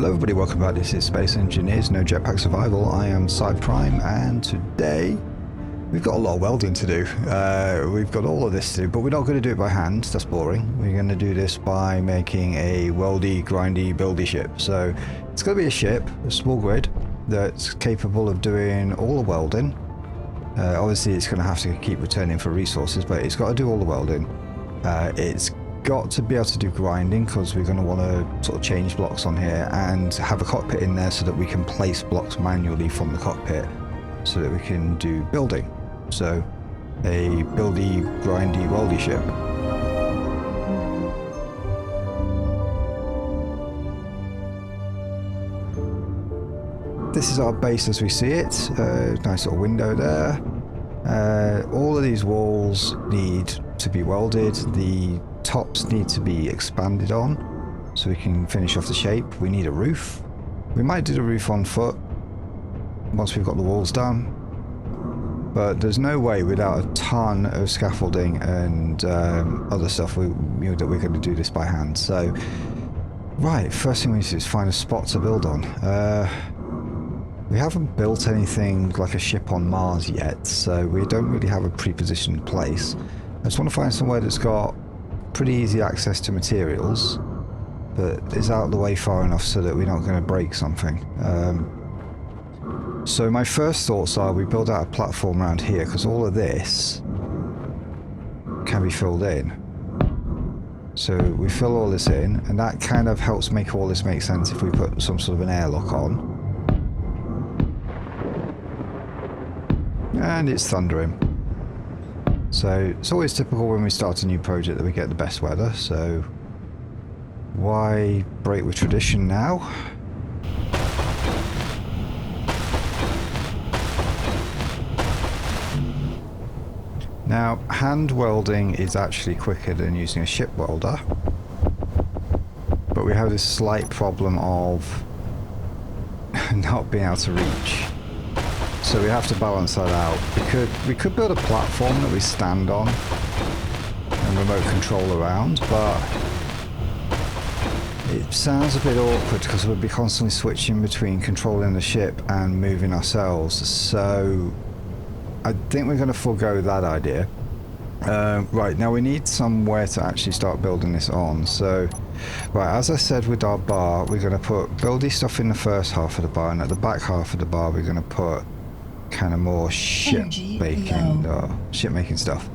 Hello everybody, welcome back. This is Space Engineers, no Jetpack Survival. I am Prime, and today we've got a lot of welding to do. We've got all of this to do, but we're not going to do it by hand, that's boring. We're going to do this by making a weldy, grindy, buildy ship. So it's going to be a ship, a small grid, that's capable of doing all the welding. Obviously it's going to have to keep returning for resources, but it's got to do all the welding. It's got to be able to do grinding because we're going to want to sort of change blocks on here and have a cockpit in there so that we can place blocks manually from the cockpit so that we can do building. So a buildy, grindy, weldy ship. This is our base as we see it. Nice little window there. All of these walls need to be welded. The tops need to be expanded on so we can finish off the shape. We need a roof. We might do the roof on foot once we've got the walls done, but there's no way without a ton of scaffolding and other stuff that we're going to do this by hand. So right, first thing we need to do is find a spot to build on. We haven't built anything like a ship on Mars yet, so we don't really have a pre-positioned place. I just want to find somewhere that's got pretty easy access to materials, but is out of the way far enough so that we're not going to break something. So my first thoughts are we build out a platform around here, because all of this can be filled in. So we fill all this in, and that kind of helps make all this make sense if we put some sort of an airlock on. And it's thundering. So it's always typical when we start a new project that we get the best weather, so why break with tradition now? Now, hand welding is actually quicker than using a ship welder, but we have this slight problem of not being able to reach. So we have to balance that out. We could build a platform that we stand on and remote control around, but it sounds a bit awkward because we'll be constantly switching between controlling the ship and moving ourselves. So I think we're going to forego that idea. Right, now we need somewhere to actually start building this on. So, right, as I said with our bar, we're going to put buildy stuff in the first half of the bar, and at the back half of the bar we're going to put kind of more ship making stuff.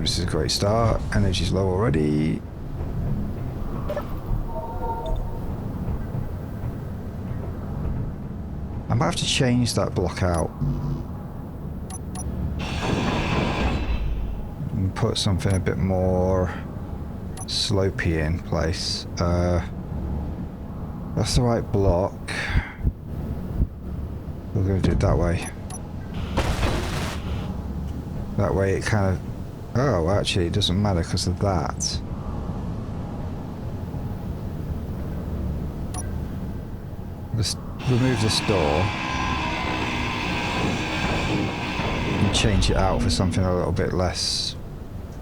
This is a great start. Energy's low already. I might have to change that block out and put something a bit more slopey in place. That's the right block. We're going to do it that way. That way it kind of... Oh, actually it doesn't matter because of that. Let's remove this door and change it out for something a little bit less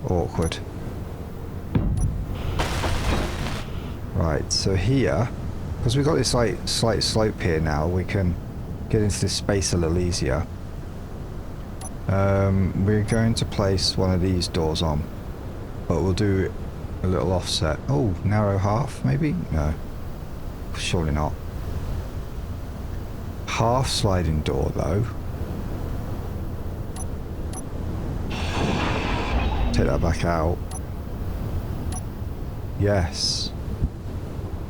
awkward. Right, so here, because we've got this slight slope here now, we can get into this space a little easier. We're going to place one of these doors on, but we'll do a little offset. Oh, narrow half maybe? No, surely not. Half sliding door though. Take that back out. Yes.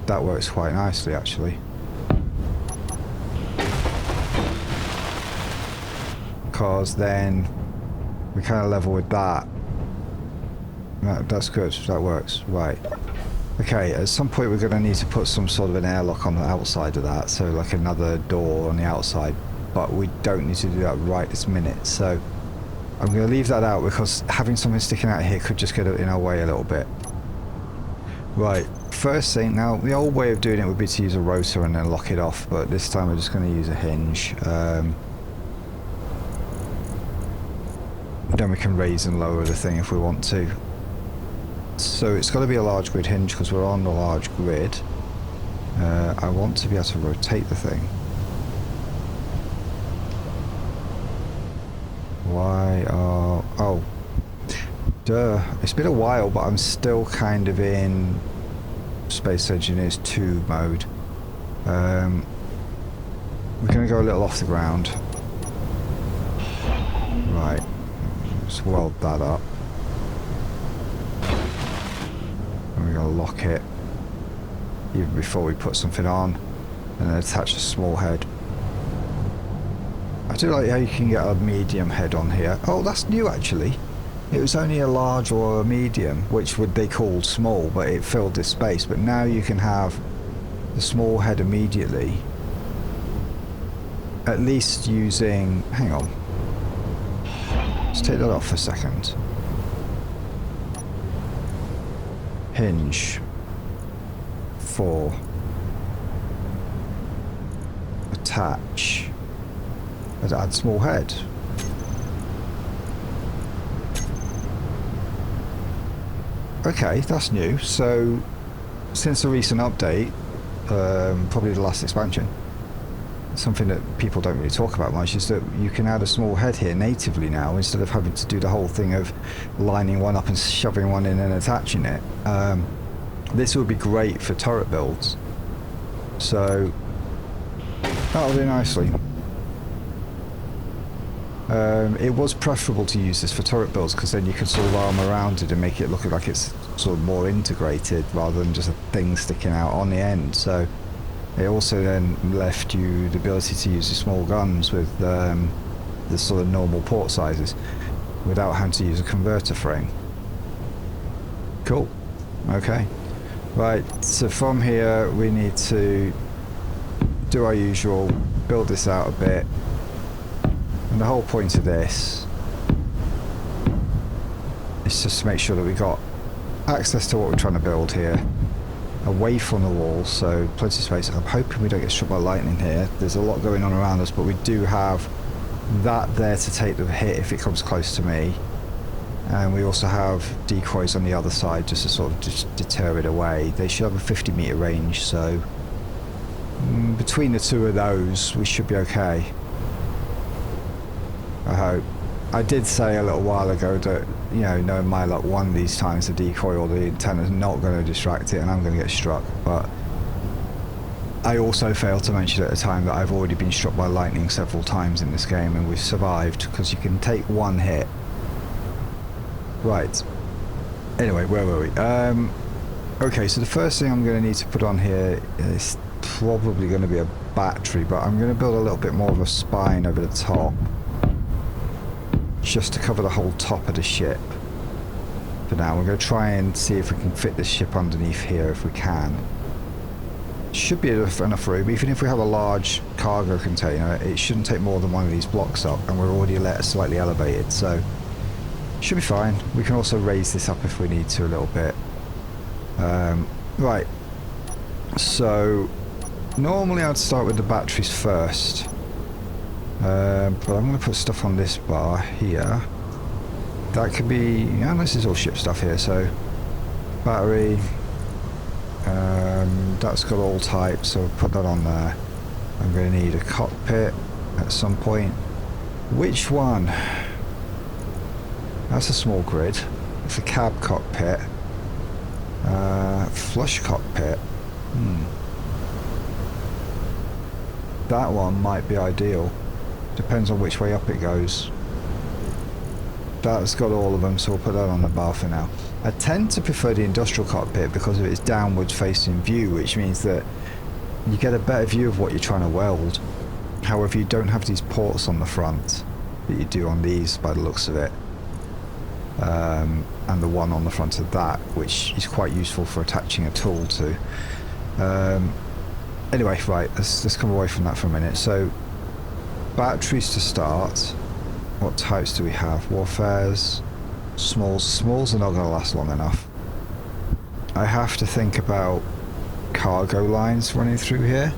That works quite nicely actually. Because then we kind of level with that. That's good, that works. Right. Okay, at some point we're going to need to put some sort of an airlock on the outside of that, so like another door on the outside, but we don't need to do that right this minute, so I'm going to leave that out because having something sticking out here could just get in our way a little bit. Right, first thing, now the old way of doing it would be to use a rotor and then lock it off, but this time we're just going to use a hinge. Then we can raise and lower the thing if we want to. So it's got to be a large grid hinge because we're on the large grid. I want to be able to rotate the thing. Why are... oh. Duh. It's been a while, but I'm still kind of in Space Engineers 2 mode. We're going to go a little off the ground. Right. Let's weld that up. And we're going to lock it even before we put something on, and then attach a small head. I do like how you can get a medium head on here. Oh, that's new actually. It was only a large or a medium, which would they called small, but it filled this space. But now you can have the small head immediately. At least using... hang on. Let's take that off for a second. Hinge. 4. Attach. Let's add small head. Okay, that's new. So, since the recent update, probably the last expansion, something that people don't really talk about much is that you can add a small head here natively now instead of having to do the whole thing of lining one up and shoving one in and attaching it. This would be great for turret builds. So, that'll do nicely. It was preferable to use this for turret builds because then you could sort of arm around it and make it look like it's sort of more integrated rather than just a thing sticking out on the end. So it also then left you the ability to use the small guns with the sort of normal port sizes without having to use a converter frame. Cool. Okay. Right, so from here we need to do our usual, build this out a bit. And the whole point of this is just to make sure that we got access to what we're trying to build here, away from the wall, so plenty of space. I'm hoping we don't get struck by lightning here. There's a lot going on around us, but we do have that there to take the hit if it comes close to me. And we also have decoys on the other side just to sort of just deter it away. They should have a 50-meter range, so between the two of those we should be okay. I hope. I did say a little while ago that, you know, knowing my luck, one of these times the decoy or the antenna is not going to distract it and I'm going to get struck. But I also failed to mention at the time that I've already been struck by lightning several times in this game and we've survived because you can take one hit. Right. Anyway, where were we? Okay, so the first thing I'm going to need to put on here is probably going to be a battery, but I'm going to build a little bit more of a spine over the top, just to cover the whole top of the ship. For now, we're going to try and see if we can fit this ship underneath here if we can. Should be enough room. Even if we have a large cargo container, it shouldn't take more than one of these blocks up, and we're already slightly elevated, so should be fine. We can also raise this up if we need to a little bit. Right, so normally I'd start with the batteries first. But I'm going to put stuff on this bar here. That could be... yeah, this is all ship stuff here, so... battery... that's got all types, so I'll put that on there. I'm going to need a cockpit at some point. Which one? That's a small grid. It's a cab cockpit. Flush cockpit. That one might be ideal. Depends on which way up it goes. That's got all of them, so we'll put that on the bar for now. I tend to prefer the industrial cockpit because of its downward facing view, which means that you get a better view of what you're trying to weld. However, you don't have these ports on the front that you do on these by the looks of it. And the one on the front of that, which is quite useful for attaching a tool to. Anyway, right, let's come away from that for a minute. So, batteries to start. What types do we have? Warfares, smalls. Smalls are not going to last long enough. I have to think about cargo lines running through here.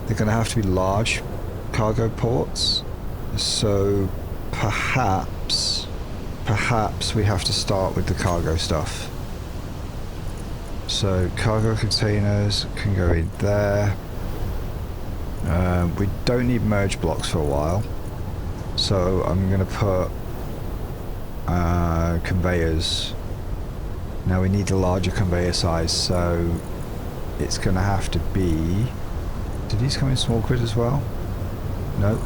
They're going to have to be large cargo ports. So perhaps we have to start with the cargo stuff. So cargo containers can go in there. We don't need merge blocks for a while, so I'm going to put conveyors. Now we need a larger conveyor size, so it's going to have to be... Did these come in small grid as well? No.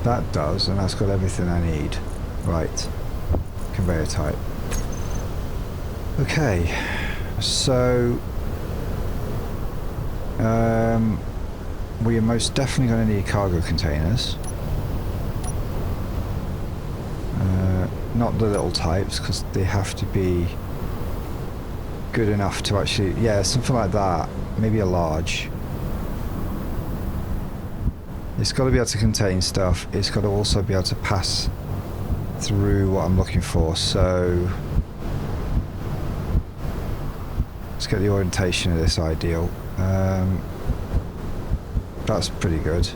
That does, and that's got everything I need. Right. Conveyor type. Okay. So... we are most definitely going to need cargo containers. Not the little types, because they have to be good enough to actually... Yeah, something like that. Maybe a large. It's got to be able to contain stuff. It's got to also be able to pass through what I'm looking for. So let's get the orientation of this ideal. That's pretty good.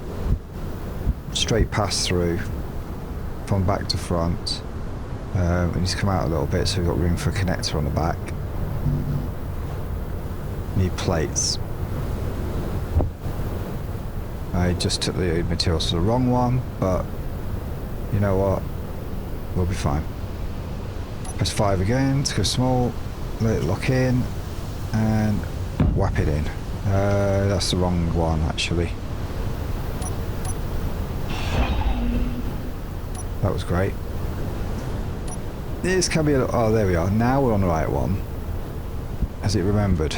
Straight pass through from back to front. We need to come out a little bit so we've got room for a connector on the back. Need plates. I just took the materials to the wrong one, but you know what? We'll be fine. Press 5 again to go small, let it lock in, and whap it in. That's the wrong one, actually. That was great. This can be a... Oh, there we are. Now we're on the right one. Has it remembered?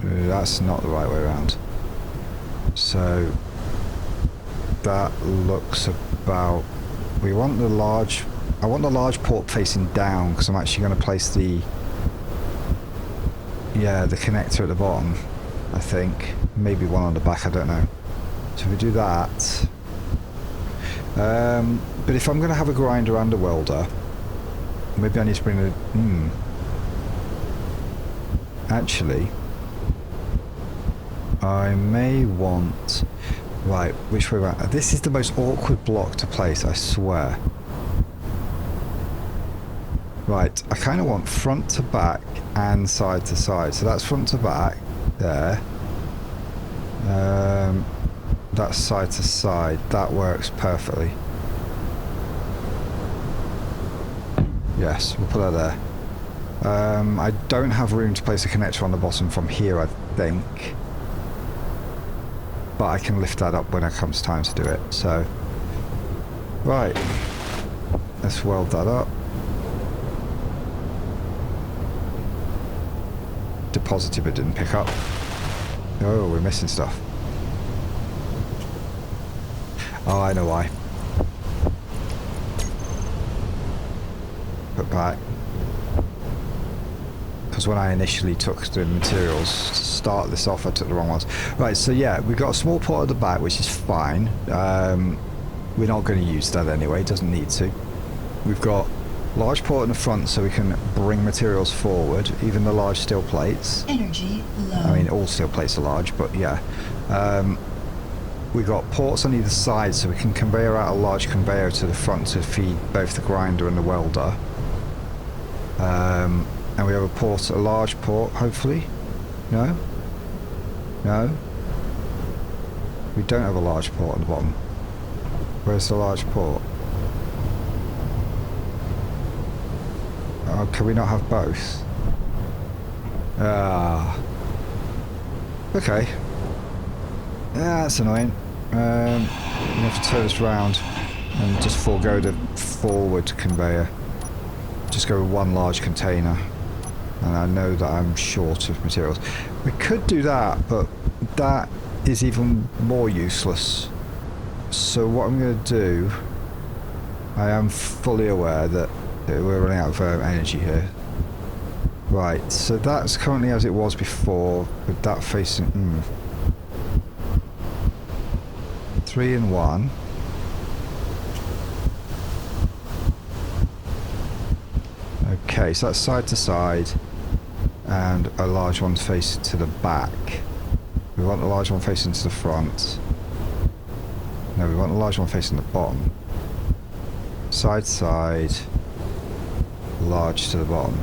That's not the right way around. So that looks about... We want the large... I want the large port facing down, because I'm actually going to place the... Yeah, the connector at the bottom, I think. Maybe one on the back, I don't know. So if we do that... but if I'm going to have a grinder and a welder, maybe I need to bring the... Actually, I may want... Right, which way around? This is the most awkward block to place, I swear. Right, I kind of want front to back and side to side. So that's front to back, there. That's side to side. That works perfectly. Yes, we'll put that there. I don't have room to place a connector on the bottom from here, I think. But I can lift that up when it comes time to do it. So, right. Let's weld that up. Deposited but didn't pick up. Oh, we're missing stuff. Oh, I know why. Put back. Because when I initially took the materials to start this off, I took the wrong ones. Right, so yeah, we've got a small port at the back, which is fine. We're not going to use that anyway, doesn't need to. We've got large port in the front so we can bring materials forward, even the large steel plates. Energy low. I mean, all steel plates are large, but yeah. We've got ports on either side so we can conveyor out a large conveyor to the front to feed both the grinder and the welder. And we have a port, a large port, hopefully. No? No? We don't have a large port on the bottom. Where's the large port? Oh, can we not have both? Ah. Okay. Yeah, that's annoying. We have to turn this round and just forego the forward conveyor. Just go with one large container. And I know that I'm short of materials. We could do that, but that is even more useless. So what I'm going to do... I am fully aware that we're running out of energy here. Right, so that's currently as it was before, with that facing... 3 and 1. Okay, so that's side to side, and a large one facing to the back. We want the large one facing to the front. No, we want the large one facing the bottom. Side to side, large to the bottom.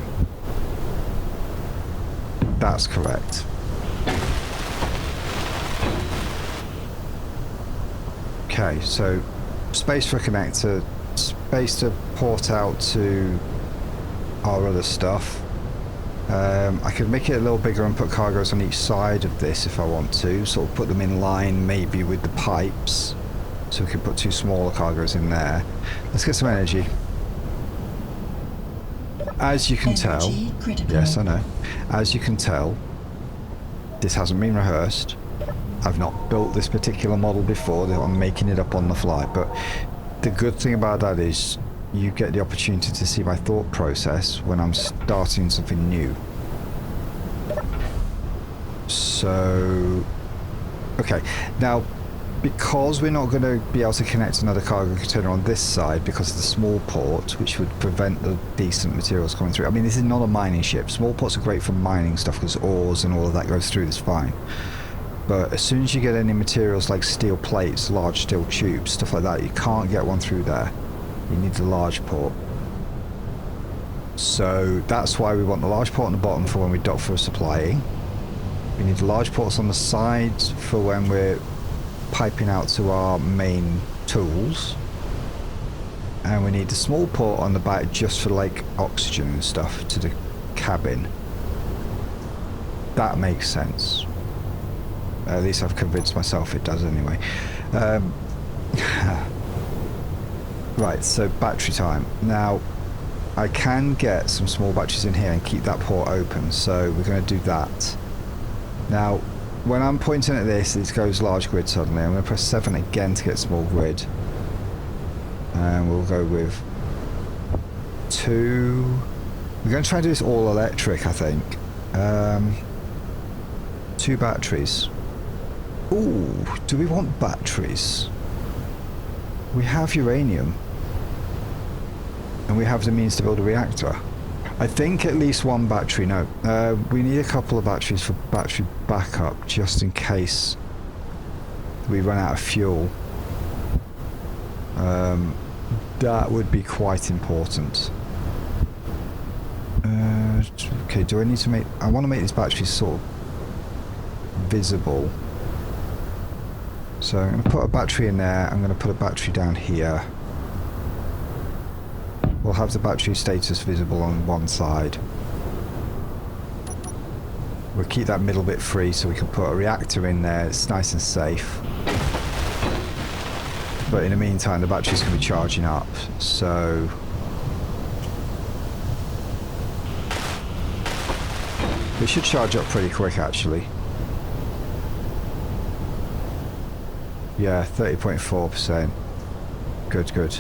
That's correct. Okay, so space for a connector, space to port out to our other stuff. I could make it a little bigger and put cargoes on each side of this if I want to, sort of put them in line maybe with the pipes, so we can put 2 smaller cargoes in there. Let's get some energy. As you can tell, yes I know, as you can tell, this hasn't been rehearsed. I've not built this particular model before, I'm making it up on the fly, but the good thing about that is you get the opportunity to see my thought process when I'm starting something new. So, okay, now because we're not going to be able to connect another cargo container on this side because of the small port, which would prevent the decent materials coming through. I mean, this is not a mining ship. Small ports are great for mining stuff because ores and all of that goes through this fine. But as soon as you get any materials like steel plates, large steel tubes, stuff like that, you can't get one through there. You need the large port. So that's why we want the large port on the bottom for when we dock for supplying. We need the large ports on the sides for when we're piping out to our main tools. And we need the small port on the back just for like oxygen and stuff to the cabin. That makes sense. At least I've convinced myself it does anyway. Right, so battery time. Now, I can get some small batteries in here and keep that port open, so we're going to do that. Now, when I'm pointing at this, it goes large grid suddenly. I'm going to press 7 again to get small grid. And we'll go with 2. We're going to try and do this all electric, I think. 2 batteries. Ooh, do we want batteries? We have uranium. And we have the means to build a reactor. I think at least 1 battery, no. We need a couple of batteries for battery backup, just in case we run out of fuel. That would be quite important. Okay, do I need to make... I want to make these batteries sort of visible. So I'm going to put a battery in there, I'm going to put a battery down here. We'll have the battery status visible on one side. We'll keep that middle bit free so we can put a reactor in there, it's nice and safe. But in the meantime the batteries can be charging up, so... They should charge up pretty quick actually. Yeah, 30.4%. Good, good.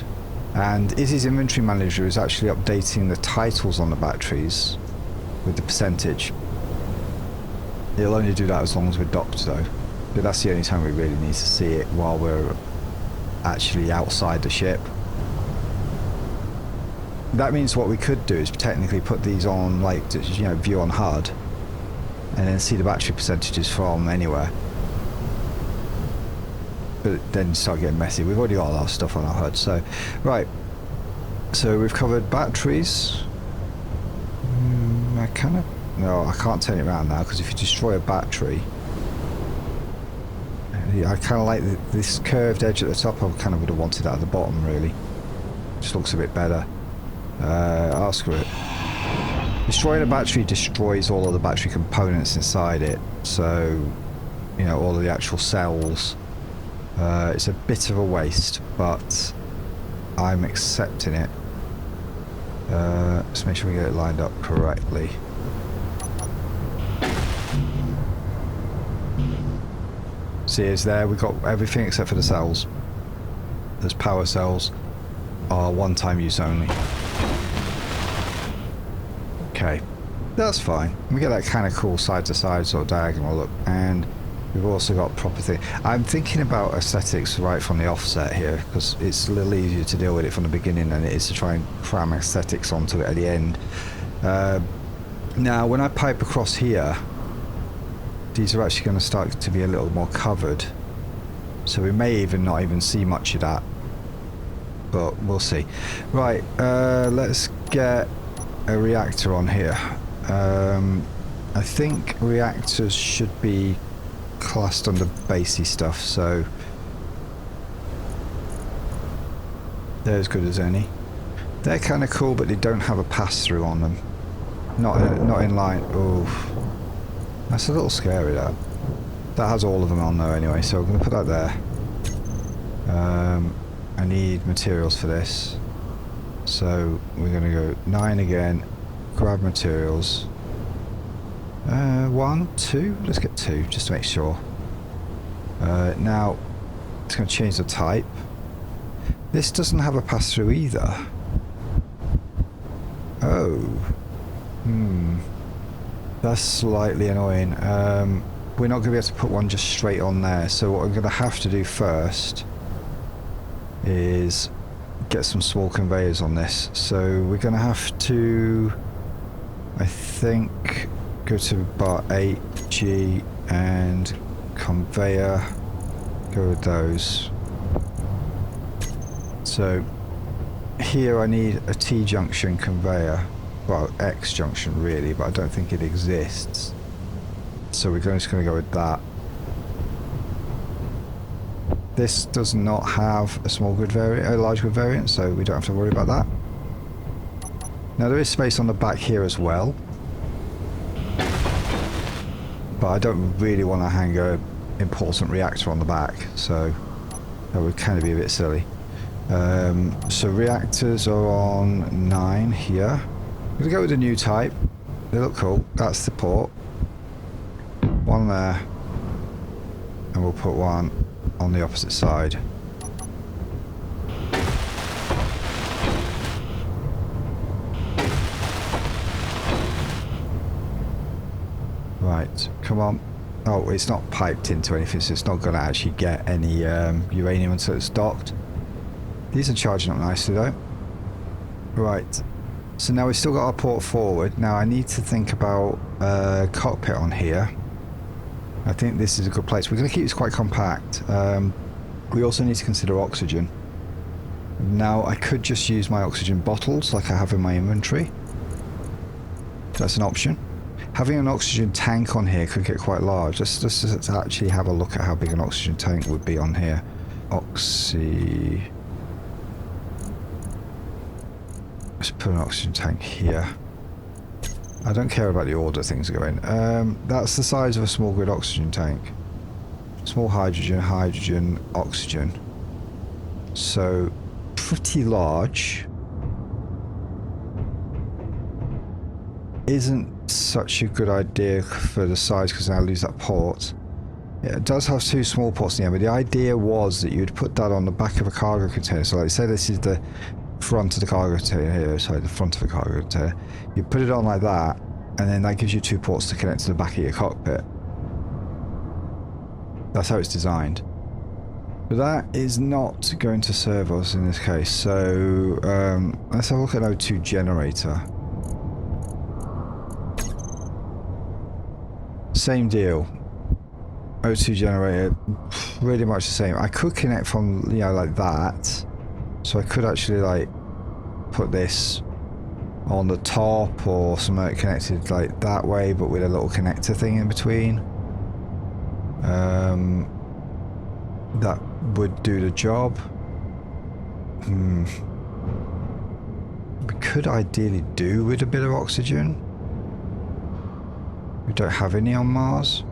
And Izzy's inventory manager is actually updating the titles on the batteries with the percentage. He'll only do that as long as we're docked though. But that's the only time we really need to see it while we're actually outside the ship. That means what we could do is technically put these on, like, you know, view on HUD, and then see the battery percentages from anywhere. But then start getting messy. We've already got a lot of stuff on our HUD, so... Right. So we've covered batteries. I kind of... No, I can't turn it around now, because if you destroy a battery... I kind of like this curved edge at the top. I kind of would have wanted that at the bottom, really. Just looks a bit better. I'll screw it. Destroying a battery destroys all of the battery components inside it. So, you know, all of the actual cells. It's a bit of a waste, but I'm accepting it. Let's make sure we get it lined up correctly. See, it's there. We've got everything except for the cells. Those power cells are one-time use only. Okay, that's fine. We get that kind of cool side-to-side sort of diagonal look, and we've also got proper thing. I'm thinking about aesthetics right from the offset here, because it's a little easier to deal with it from the beginning than it is to try and cram aesthetics onto it at the end. Now, when I pipe across here, these are actually going to start to be a little more covered, so we may even not even see much of that, but we'll see. Right, let's get a reactor on here. I think reactors should be classed under basey stuff, so they're as good as any. They're kind of cool, but they don't have a pass-through on them. Not in line. Oh, that's a little scary, that. That has all of them on though anyway, so I'm going to put that there. I need materials for this. So we're going to go 9 again, grab materials. 1, 2, let's get 2 just to make sure. Now it's going to change the type. This doesn't have a pass-through either. Oh. That's slightly annoying. We're not going to be able to put one just straight on there, so what I'm going to have to do first is get some small conveyors on this. So we're going to have to, I think, go to bar 8, G, and conveyor, go with those. So here I need a T-junction conveyor, well, X-junction really, but I don't think it exists. So we're just going to go with that. This does not have a small grid variant, a large grid variant, so we don't have to worry about that. Now there is space on the back here as well, but I don't really want to hang an important reactor on the back, so that would kind of be a bit silly. So reactors are on 9 here. I'm going to go with the new type. They look cool. That's the port. One there, and we'll put one on the opposite side. Right, come on. Oh, it's not piped into anything, so it's not going to actually get any uranium until it's docked. These are charging up nicely though. Right, so now we've still got our port forward. Now I need to think about cockpit on here. I think this is a good place. We're going to keep this quite compact. We also need to consider oxygen. Now I could just use my oxygen bottles like I have in my inventory. That's an option. Having an oxygen tank on here could get quite large. Let's actually have a look at how big an oxygen tank would be on here. Let's put an oxygen tank here. I don't care about the order things go in. That's the size of a small grid oxygen tank. Small hydrogen, hydrogen, oxygen. So, pretty large. Isn't such a good idea for the size because I lose that port. Yeah, it does have 2 small ports in the end, but the idea was that you'd put that on the back of a cargo container. So like say this is the front of the cargo container here, sorry, the front of the cargo container. You put it on like that, and then that gives you 2 ports to connect to the back of your cockpit. That's how it's designed. But that is not going to serve us in this case, so let's have a look at an O2 generator. Same deal. O2 generator, pretty much the same. I could connect from, you know, like that. So I could actually like put this on the top or something connected like that way, but with a little connector thing in between. That would do the job. We could ideally do with a bit of oxygen. We don't have any on Mars.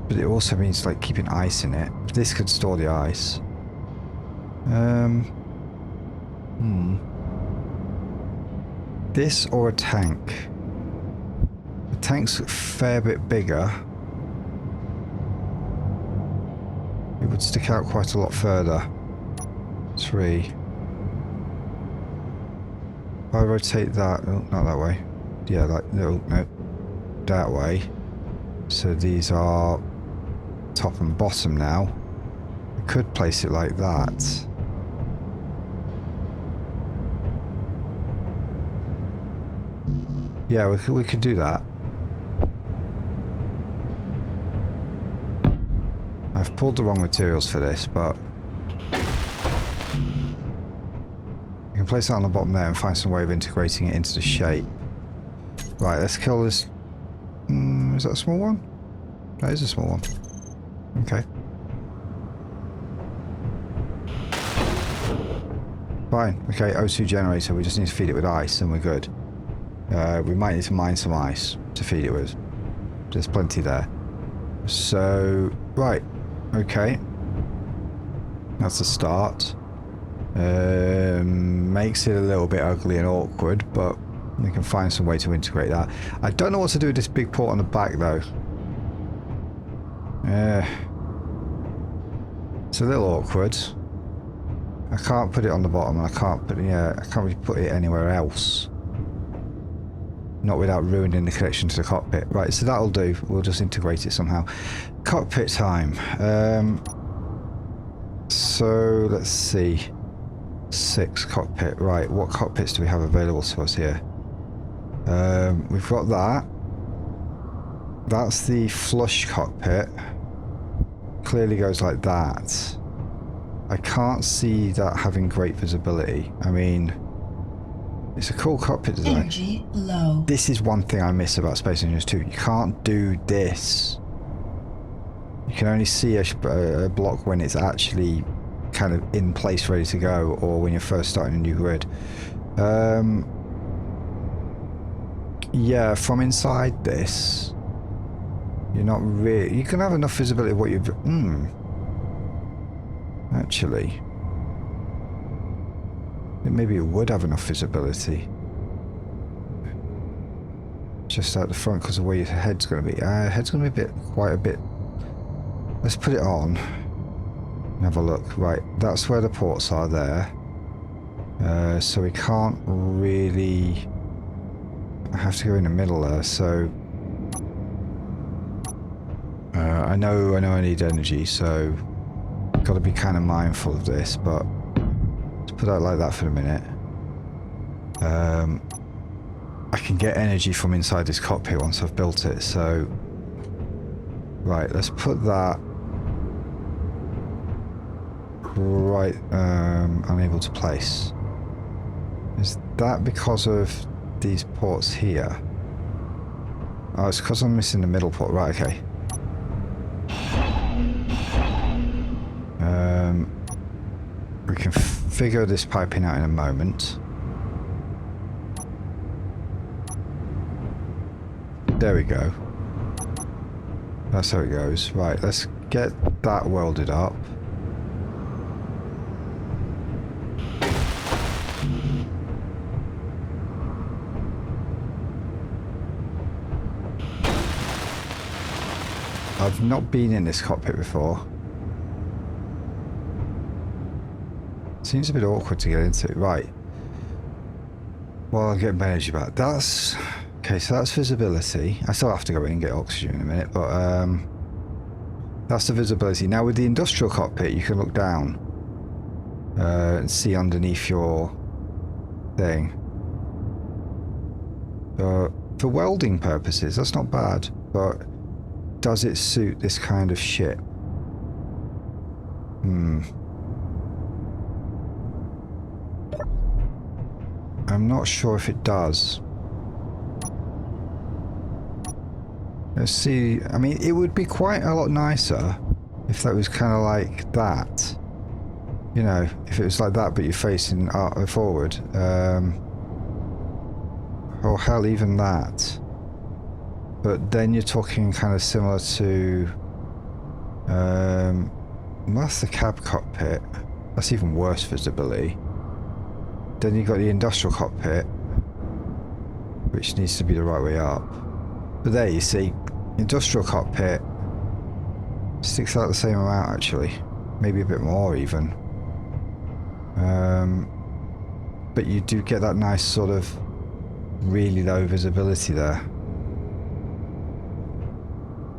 But it also means like keeping ice in it. This could store the ice. This or a tank. The tank's a fair bit bigger. It would stick out quite a lot further. 3. If I rotate that, oh, not that way. Yeah, like, no, that way. So these are top and bottom now. I could place it like that. Yeah, we could do that. I've pulled the wrong materials for this, but you can place that on the bottom there and find some way of integrating it into the shape. Right, let's kill this. Is that a small one? That is a small one. Okay. Fine. Okay, O2 generator. We just need to feed it with ice and we're good. We might need to mine some ice to feed it with. There's plenty there. So, right. Okay. That's a start. Makes it a little bit ugly and awkward, but we can find some way to integrate that. I don't know what to do with this big port on the back though. It's a little awkward. I can't put it on the bottom, and I can't really put it anywhere else. Not without ruining the connection to the cockpit. Right, so that'll do. We'll just integrate it somehow. Cockpit time. So let's see. 6 cockpit. Right, what cockpits do we have available to us here? We've got that. That's the flush cockpit. Clearly goes like that. I can't see that having great visibility. I mean, it's a cool cockpit design. Energy low. This is one thing I miss about Space Engineers 2. You can't do this. You can only see a block when it's actually kind of in place, ready to go, or when you're first starting a new grid. Yeah, from inside this, you're not really... You can have enough visibility of what you've... Actually, maybe it would have enough visibility. Just out the front because of where your head's going to be. Head's going to be quite a bit... Let's put it on and have a look. Right, that's where the ports are there. So we can't really... I have to go in the middle there, so... I know I need energy, so... Got to be kind of mindful of this, but... Let's put that like that for a minute. I can get energy from inside this cockpit once I've built it, so... Right, let's put that... Right, unable to place. Is that because of these ports here? Oh, it's because I'm missing the middle port. Right, okay. We can figure this piping out in a moment. There we go. That's how it goes. Right, let's get that welded up. I've not been in this cockpit before. Seems a bit awkward to get into. Right. Well, I'll get my energy back. That's... Okay, so that's visibility. I still have to go in and get oxygen in a minute, but that's the visibility. Now with the industrial cockpit, you can look down and see underneath your thing. For welding purposes, that's not bad, but does it suit this kind of ship? I'm not sure if it does. Let's see. I mean, it would be quite a lot nicer if that was kind of like that. You know, if it was like that, but you're facing forward. Or hell, even that. But then you're talking kind of similar to... that's the cab cockpit. That's even worse visibility. Then you've got the industrial cockpit, which needs to be the right way up. But there you see, industrial cockpit sticks out the same amount actually, maybe a bit more even. But you do get that nice sort of really low visibility there.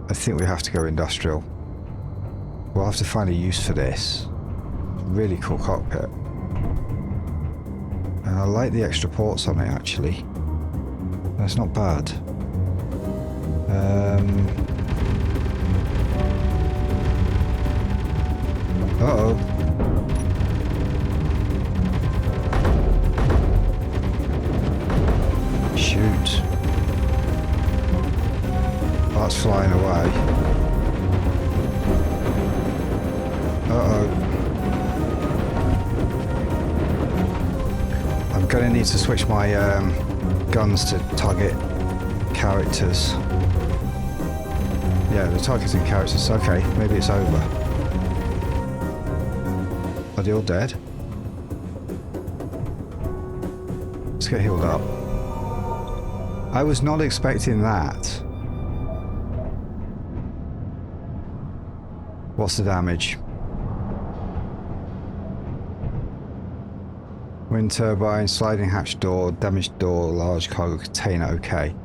I think we have to go industrial. We'll have to find a use for this. Really cool cockpit. And I like the extra ports on it actually. That's not bad. Uh-oh. Shoot. That's flying away. Uh-oh. I'm going to need to switch my guns to target characters. Yeah, the targeting characters. Okay, maybe it's over. Are they all dead? Let's get healed up. I was not expecting that. What's the damage? Wind turbine, sliding hatch door, damaged door, large cargo container. Okay.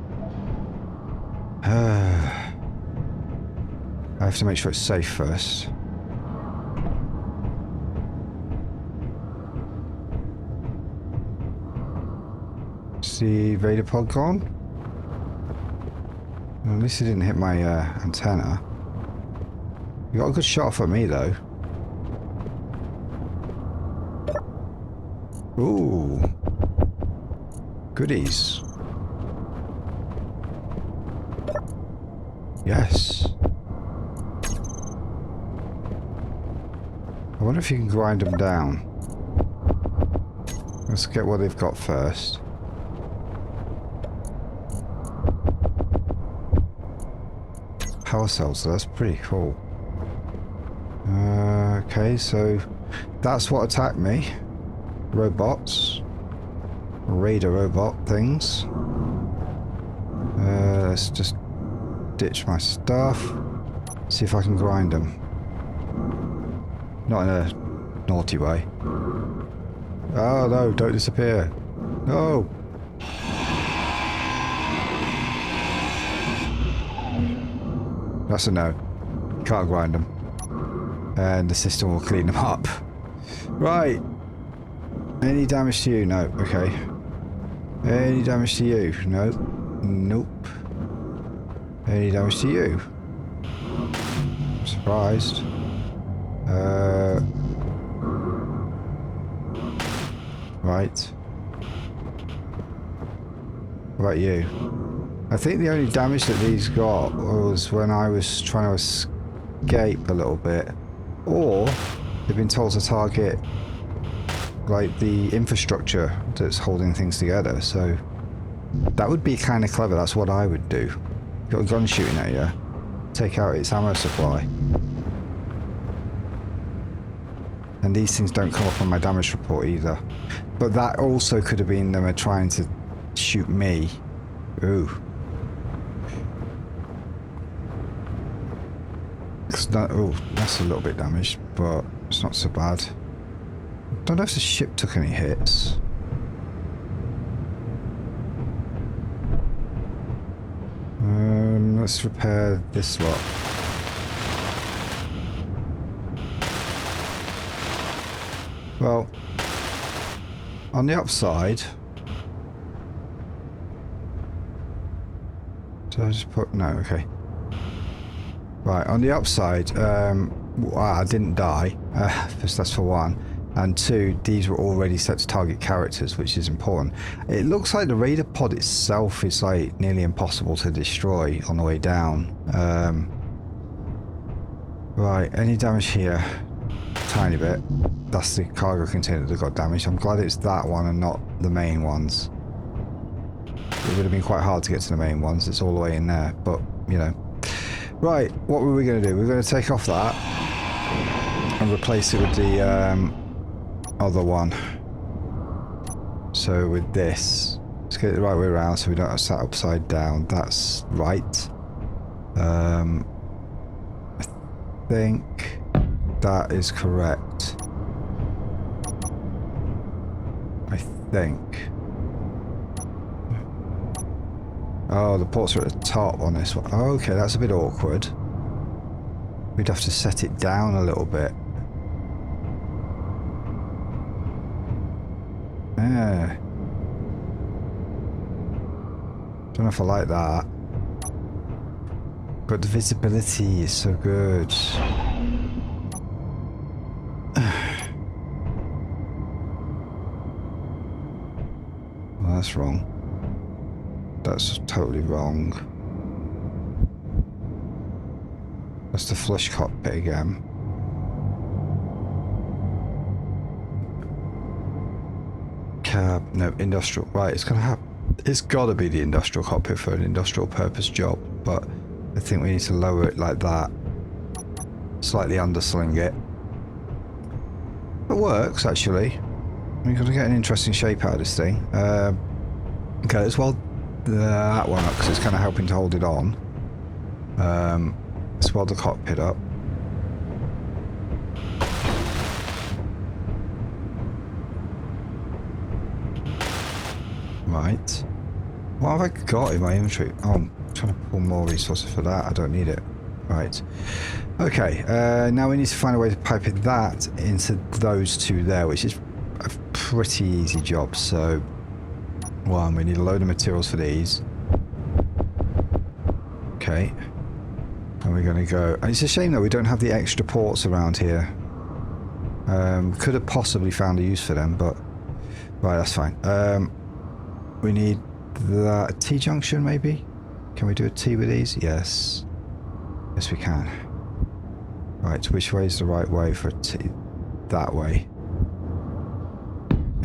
I have to make sure it's safe first. Is the Vader pod gone? Well, at least it didn't hit my antenna. You got a good shot for me though. Ooh. Goodies. Yes. I wonder if you can grind them down. Let's get what they've got first. Power cells, so that's pretty cool. Okay, so that's what attacked me. Robots. Raider robot things. Let's just ditch my stuff. See if I can grind them. Not in a naughty way. Oh no, don't disappear. No! That's a no. Can't grind them. And the system will clean them up. Right. Any damage to you? No. Okay. Any damage to you? No. Nope. Any damage to you? I'm surprised. Right. What about you? I think the only damage that these got was when I was trying to escape a little bit. Or they've been told to target like the infrastructure that's holding things together, so that would be kind of clever. That's what I would do. Got a gun shooting at you, take out its ammo supply. And these things don't come up on my damage report either. But that also could have been them trying to shoot me. Ooh. Oh, that's a little bit damaged, but it's not so bad. Don't know if the ship took any hits. Let's repair this lot. Well, on the upside, so I just put no. Okay. Right, on the upside, I didn't die, that's for one, and two, these were already set to target characters, which is important. It looks like the Raider pod itself is like nearly impossible to destroy on the way down. Right, any damage here? Tiny bit. That's the cargo container that got damaged. I'm glad it's that one and not the main ones. It would have been quite hard to get to the main ones, it's all the way in there, but, you know. Right, what were we going to do? We're going to take off that and replace it with the other one. So with this, let's get it the right way around so we don't have sat upside down. That's right. I think that is correct. I think. Oh, the ports are at the top on this one. Oh, okay, that's a bit awkward. We'd have to set it down a little bit. Yeah. Don't know if I like that. But the visibility is so good. Well, that's wrong. That's totally wrong. That's the flush cockpit again. Cab, no, industrial. Right, it's gonna have. It's gotta be the industrial cockpit for an industrial purpose job, but I think we need to lower it like that. Slightly undersling it. It works, actually. We're gonna get an interesting shape out of this thing. Okay, let's weld that one up because it's kind of helping to hold it on. Let's weld the cockpit up. Right. What have I got in my inventory? Oh, I'm trying to pull more resources for that. I don't need it. Right. Okay. Now we need to find a way to pipe it that into those two there, which is a pretty easy job. So, one, we need a load of materials for these. Okay. And we're going to go... And it's a shame that we don't have the extra ports around here. Could have possibly found a use for them, but... Right, that's fine. We need that T-junction, maybe? Can we do a T with these? Yes. Yes, we can. Right, which way is the right way for a T? That way.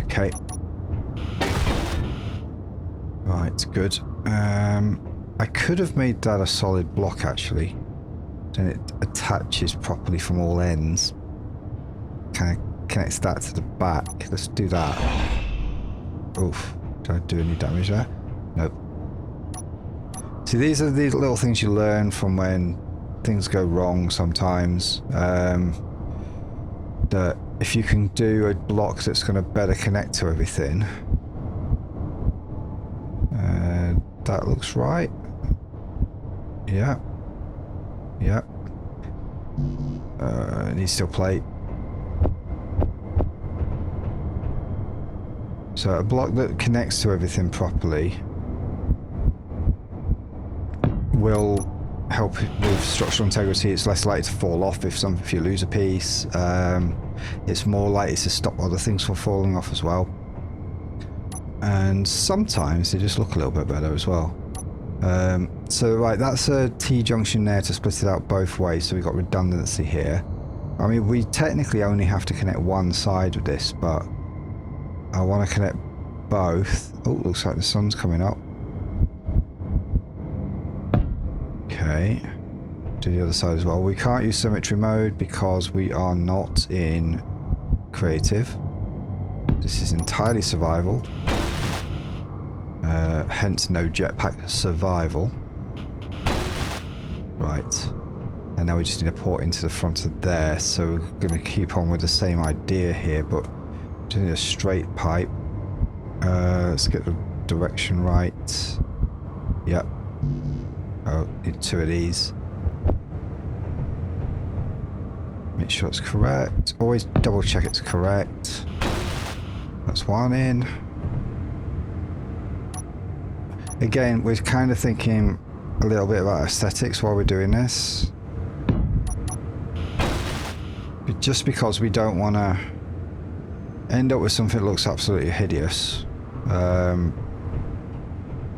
Okay. Right, good. I could have made that a solid block, actually. Then it attaches properly from all ends. Kind of connects that to the back. Let's do that. Oof. Did I do any damage there? Nope. See, these are the little things you learn from when things go wrong sometimes. That if you can do a block that's going to better connect to everything. That looks right. Yeah. Yeah. Needs steel plate. So a block that connects to everything properly will help with structural integrity. It's less likely to fall off if you lose a piece. It's more likely to stop other things from falling off as well. And sometimes they just look a little bit better as well. So right, that's a T-junction there to split it out both ways, so we've got redundancy here. I mean, we technically only have to connect one side of this, but I want to connect both. Oh, looks like the sun's coming up. Okay. Do the other side as well. We can't use symmetry mode because we are not in creative. This is entirely survival. Hence no jetpack survival. Right. And now we just need a port into the front of there, so we're going to keep on with the same idea here, but we need a straight pipe. Let's get the direction right. Yep. Oh, need two of these. Make sure it's correct. Always double check it's correct. That's one in. Again, we're kind of thinking a little bit about aesthetics while we're doing this. But just because we don't want to end up with something that looks absolutely hideous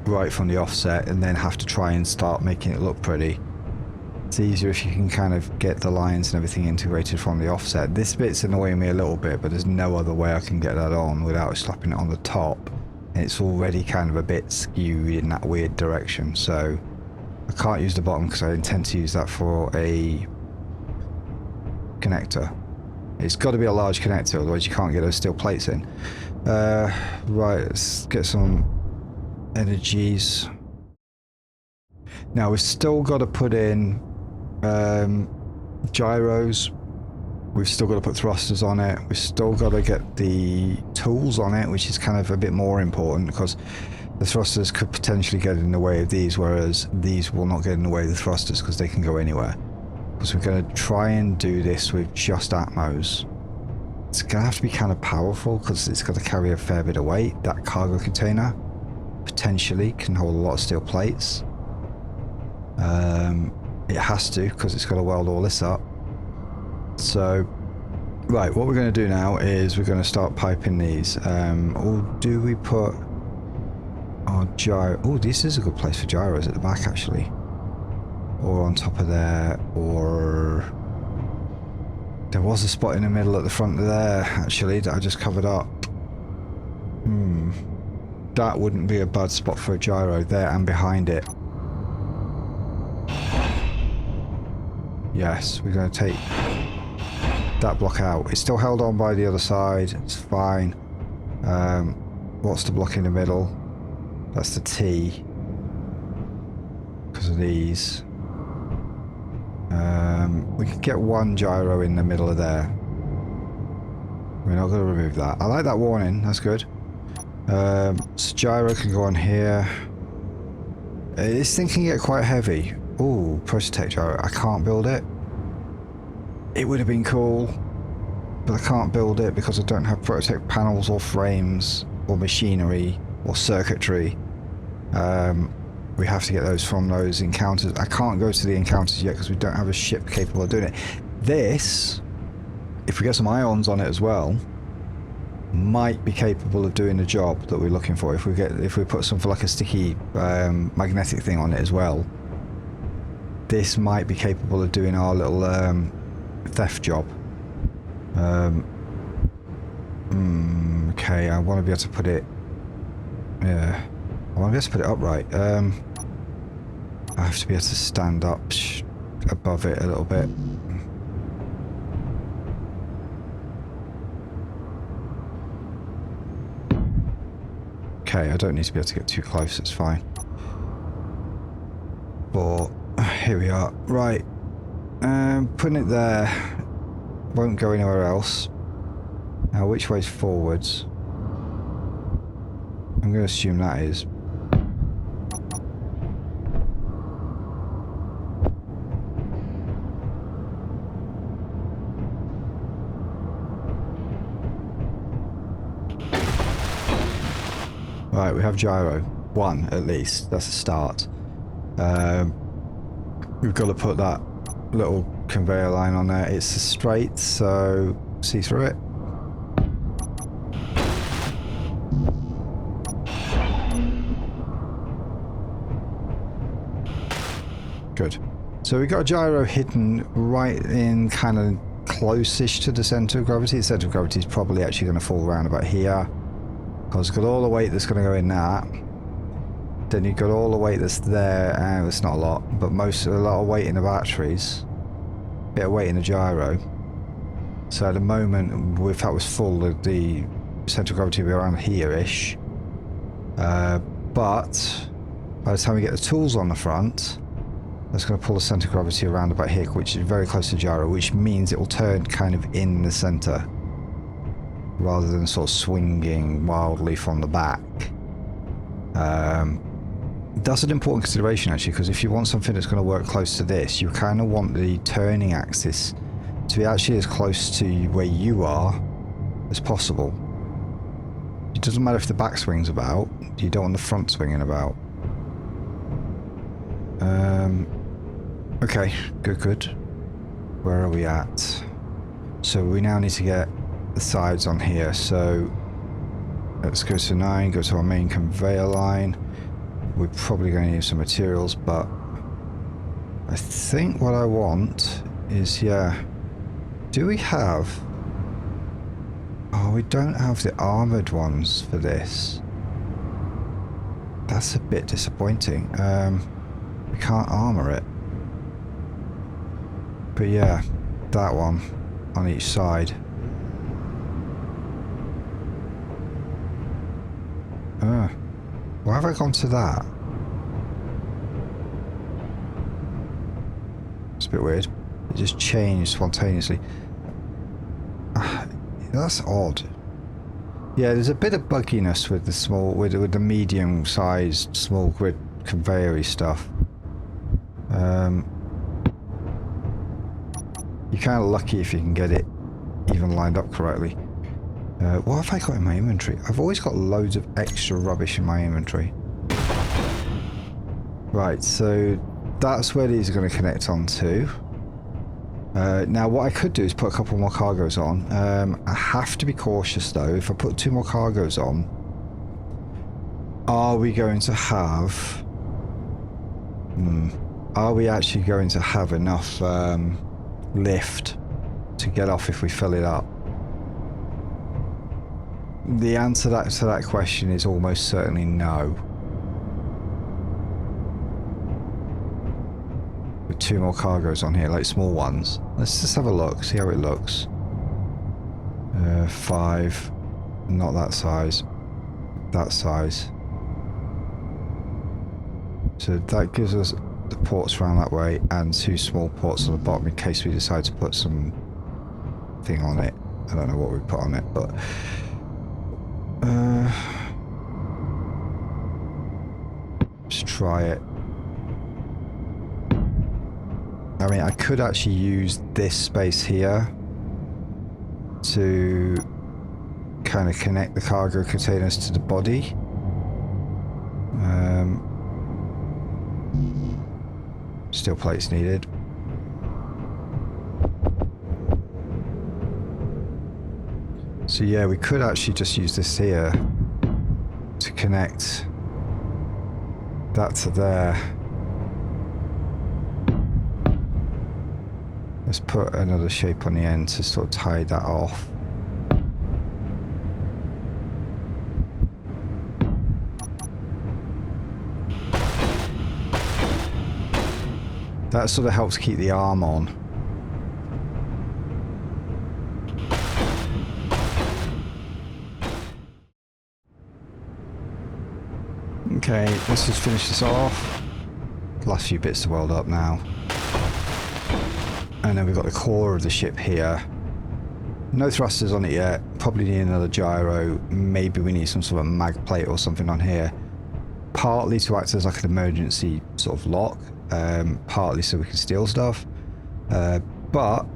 right from the offset and then have to try and start making it look pretty. It's easier if you can kind of get the lines and everything integrated from the offset. This bit's annoying me a little bit, but there's no other way I can get that on without slapping it on the top. And it's already kind of a bit skewed in that weird direction, so I can't use the bottom because I intend to use that for a connector. It's got to be a large connector, otherwise you can't get those steel plates in. Right, let's get some energies. Now we've still got to put in gyros. We've still got to put thrusters on it. We've still got to get the tools on it, which is kind of a bit more important because the thrusters could potentially get in the way of these, whereas these will not get in the way of the thrusters because they can go anywhere. Because we're going to try and do this with just Atmos. It's going to have to be kind of powerful because it's got to carry a fair bit of weight. That cargo container potentially can hold a lot of steel plates. It has to because it's got to weld all this up. So, right, what we're going to do now is we're going to start piping these. Or do we put our gyro? Oh, this is a good place for gyros at the back, actually. or on top of there, or there was a spot in the middle at the front of there actually that I just covered up. That wouldn't be a bad spot for a gyro, there and behind it. Yes, we're going to take that block out. It's still held on by the other side, it's fine. What's the block in the middle? That's the T. Because of these. We could get one gyro in the middle of there. We're not going to remove that. I like that warning, that's good. So gyro can go on here. This thing can get quite heavy. Ooh, Prototech gyro. I can't build it. It would have been cool, but I can't build it because I don't have Prototech panels or frames or machinery or circuitry. We have to get those from those encounters. I can't go to the encounters yet because we don't have a ship capable of doing it. This, if we get some ions on it as well, might be capable of doing the job that we're looking for. If we put something like a sticky magnetic thing on it as well, this might be capable of doing our little theft job. Okay, I want to be able to put it. Yeah, I want to be able to put it upright. I have to be able to stand up above it a little bit. Okay, I don't need to be able to get too close, it's fine. But here we are. Right. Putting it there won't go anywhere else. Now, which way's forwards? I'm going to assume that is. Right, we have gyro. One, at least. That's a start. We've got to put that little conveyor line on there. It's straight, so see through it. Good. So we got a gyro hidden right in kind of close-ish to the centre of gravity. The centre of gravity is probably actually going to fall around about here. Because you've got all the weight that's going to go in that. Then you've got all the weight that's there, and it's not a lot, but a lot of weight in the batteries. Bit of weight in the gyro. So at the moment, if that was full, the centre of gravity would be around here-ish. But by the time we get the tools on the front, that's going to pull the centre of gravity around about here, which is very close to the gyro, which means it will turn kind of in the centre, rather than sort of swinging wildly from the back. That's an important consideration actually, because if you want something that's going to work close to this, you kind of want the turning axis to be actually as close to where you are as possible. It doesn't matter if the back swings about, you don't want the front swinging about. Okay, good. Where are we at? So we now need to get the sides on here, so let's go to 9, go to our main conveyor line. We're probably going to need some materials, but I think what I want is, yeah, do we have... Oh, we don't have the armoured ones for this. That's a bit disappointing. We can't armour it. But yeah, that one on each side. Why have I gone to that? It's a bit weird. It just changed spontaneously. That's odd. Yeah, there's a bit of bugginess with the small, with the medium-sized small grid conveyor-y stuff. You're kind of lucky if you can get it even lined up correctly. What have I got in my inventory? I've always got loads of extra rubbish in my inventory. Right, so that's where these are going to connect onto. Now what I could do is put a couple more cargoes on. I have to be cautious though. If I put 2 more cargoes on, are we going to have... are we actually going to have enough lift to get off if we fill it up? The answer to that question is almost certainly no. With 2 more cargoes on here, like small ones. Let's just have a look, see how it looks. 5, not that size, that size. So that gives us the ports around that way and 2 small ports on the bottom in case we decide to put some thing on it. I don't know what we put on it, but let's try it. I mean, I could actually use this space here to kind of connect the cargo containers to the body. Steel plates needed. So yeah, we could actually just use this here to connect that to there. Let's put another shape on the end to sort of tie that off. That sort of helps keep the arm on. Okay, let's just finish this off. Last few bits to weld up now. And then we've got the core of the ship here. No thrusters on it yet. Probably need another gyro. Maybe we need some sort of mag plate or something on here. Partly to act as like an emergency sort of lock. Partly so we can steal stuff. But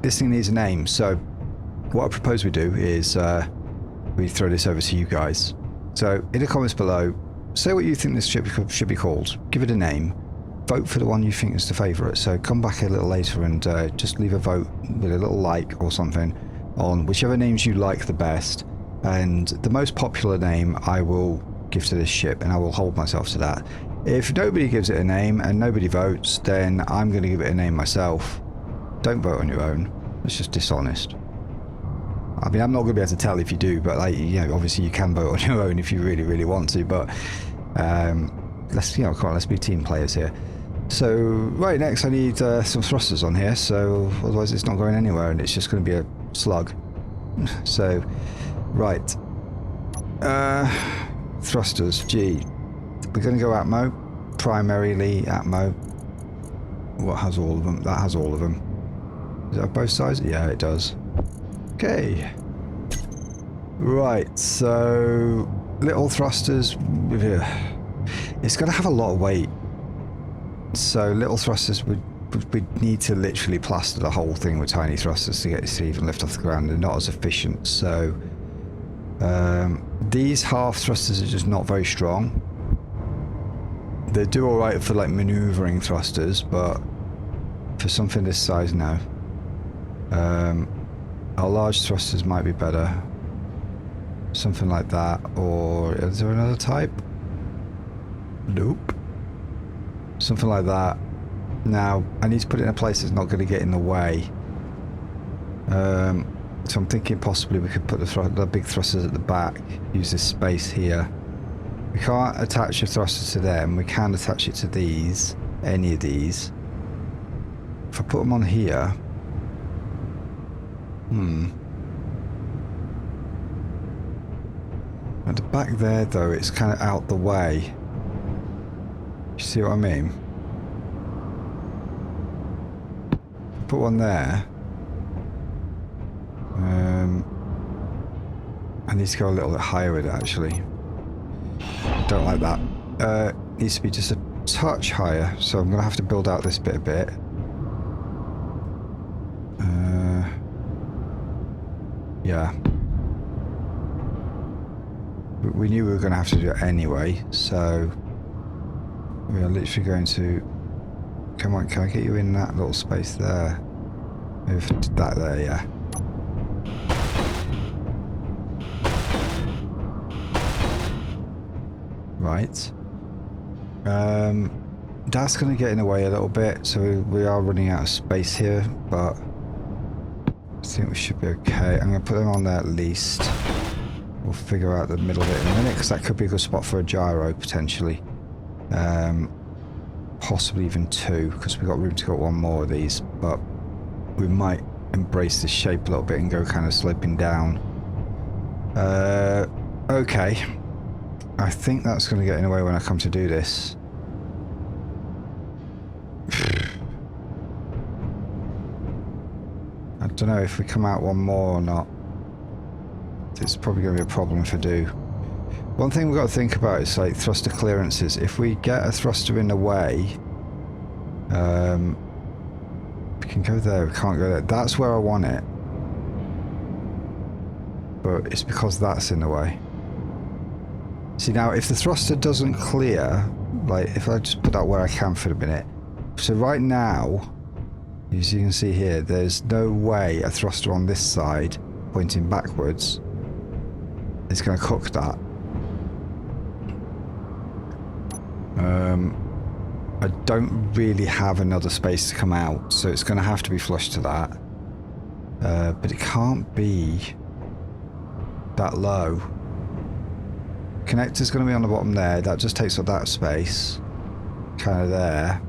this thing needs a name. So what I propose we do is we throw this over to you guys. So in the comments below, say what you think this ship should be called. Give it a name. Vote for the one you think is the favourite. So come back a little later and just leave a vote with a little like or something on whichever names you like the best. And the most popular name I will give to this ship, and I will hold myself to that. If nobody gives it a name and nobody votes, then I'm going to give it a name myself. Don't vote on your own. It's just dishonest. I mean, I'm not going to be able to tell if you do, but like, you know, obviously you can vote on your own if you really, really want to. But let's, you know, come on, let's be team players here. So right next, I need some thrusters on here. So otherwise, it's not going anywhere, and it's just going to be a slug. So right, thrusters. G. We're going to go Atmo, primarily Atmo. What has all of them? That has all of them. Does it have both sides? Yeah, it does. Okay. Right, so little thrusters. It's going to have a lot of weight. So little thrusters would need to literally plaster the whole thing with tiny thrusters to get this to even lift off the ground. They're not as efficient. So these half thrusters are just not very strong. They do alright for like maneuvering thrusters, but for something this size, no. Our large thrusters might be better. Something like that. Or is there another type? Nope. Something like that. Now, I need to put it in a place that's not going to get in the way. So I'm thinking possibly we could put the big thrusters at the back. Use this space here. We can't attach the thrusters to them. We can attach it to these. Any of these. If I put them on here... At the back there, though, it's kind of out the way. You see what I mean? Put one there. I need to go a little bit higher with it, actually. Don't like that. Needs to be just a touch higher, so I'm going to have to build out this bit a bit. Yeah. We knew we were going to have to do it anyway, so we are literally going to... Come on, can I get you in that little space there? Move that there, yeah. Right. That's going to get in the way a little bit, so we are running out of space here, but I think we should be okay. I'm going to put them on there at least. We'll figure out the middle of it in a minute, because that could be a good spot for a gyro, potentially. Possibly even 2, because we've got room to get 1 more of these, but we might embrace this shape a little bit and go kind of sloping down. Okay. I think that's going to get in the way when I come to do this. I don't know if we come out 1 more or not. It's probably going to be a problem if I do. One thing we've got to think about is like thruster clearances. If we get a thruster in the way, we can go there, we can't go there. That's where I want it. But it's because that's in the way. See, now if the thruster doesn't clear, like if I just put that where I can for a minute. So right now, as you can see here, there's no way a thruster on this side pointing backwards is going to cook that. I don't really have another space to come out, so it's going to have to be flush to that. But it can't be that low. Connector's going to be on the bottom there. That just takes up that space, kind of there,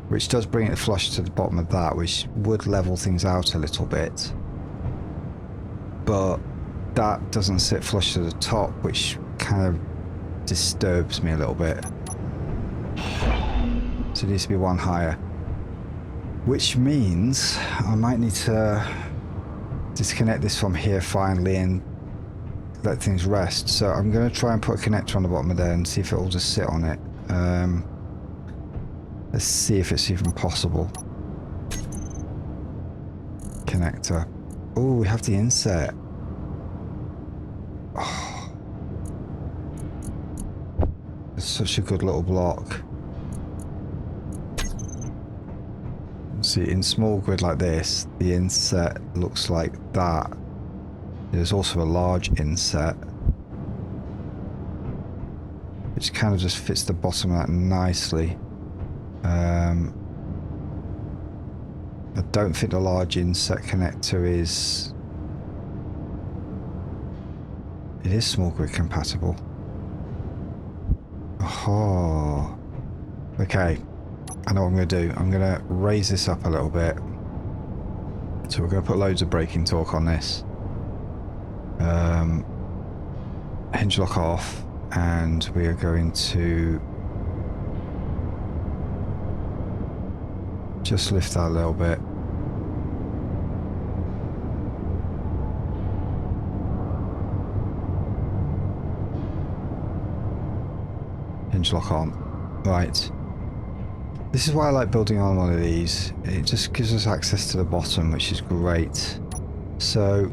which does bring it flush to the bottom of that, which would level things out a little bit. But that doesn't sit flush to the top, which kind of disturbs me a little bit. So it needs to be 1 higher, which means I might need to disconnect this from here finally and let things rest. So I'm going to try and put a connector on the bottom of there and see if it will just sit on it. Let's see if it's even possible. Connector. Oh, we have the inset. Oh. It's such a good little block. See, in small grid like this, the inset looks like that. There's also a large inset, which kind of just fits the bottom of that nicely. I don't think the large inset connector is... It is small grid compatible. Oh. Okay. I know what I'm going to do. I'm going to raise this up a little bit. So we're going to put loads of braking torque on this. Hinge lock off, and we are going to just lift that a little bit. Hinge lock on. Right. This is why I like building on one of these. It just gives us access to the bottom, which is great. So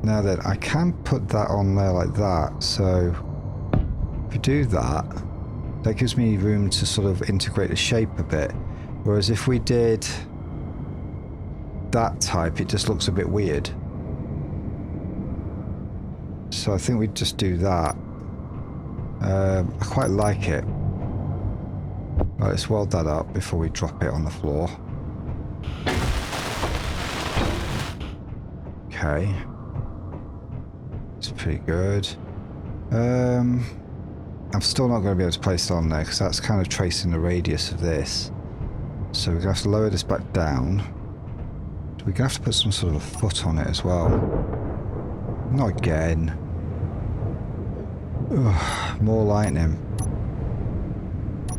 now then, I can put that on there like that. So if we do that, that gives me room to sort of integrate the shape a bit. Whereas if we did that type, it just looks a bit weird. So I think we'd just do that. I quite like it. Right, let's weld that up before we drop it on the floor. Okay. It's pretty good. I'm still not going to be able to place it on there because that's kind of tracing the radius of this. So we're going to have to lower this back down. We're going to have to put some sort of a foot on it as well. Not again. Ugh, more lightning.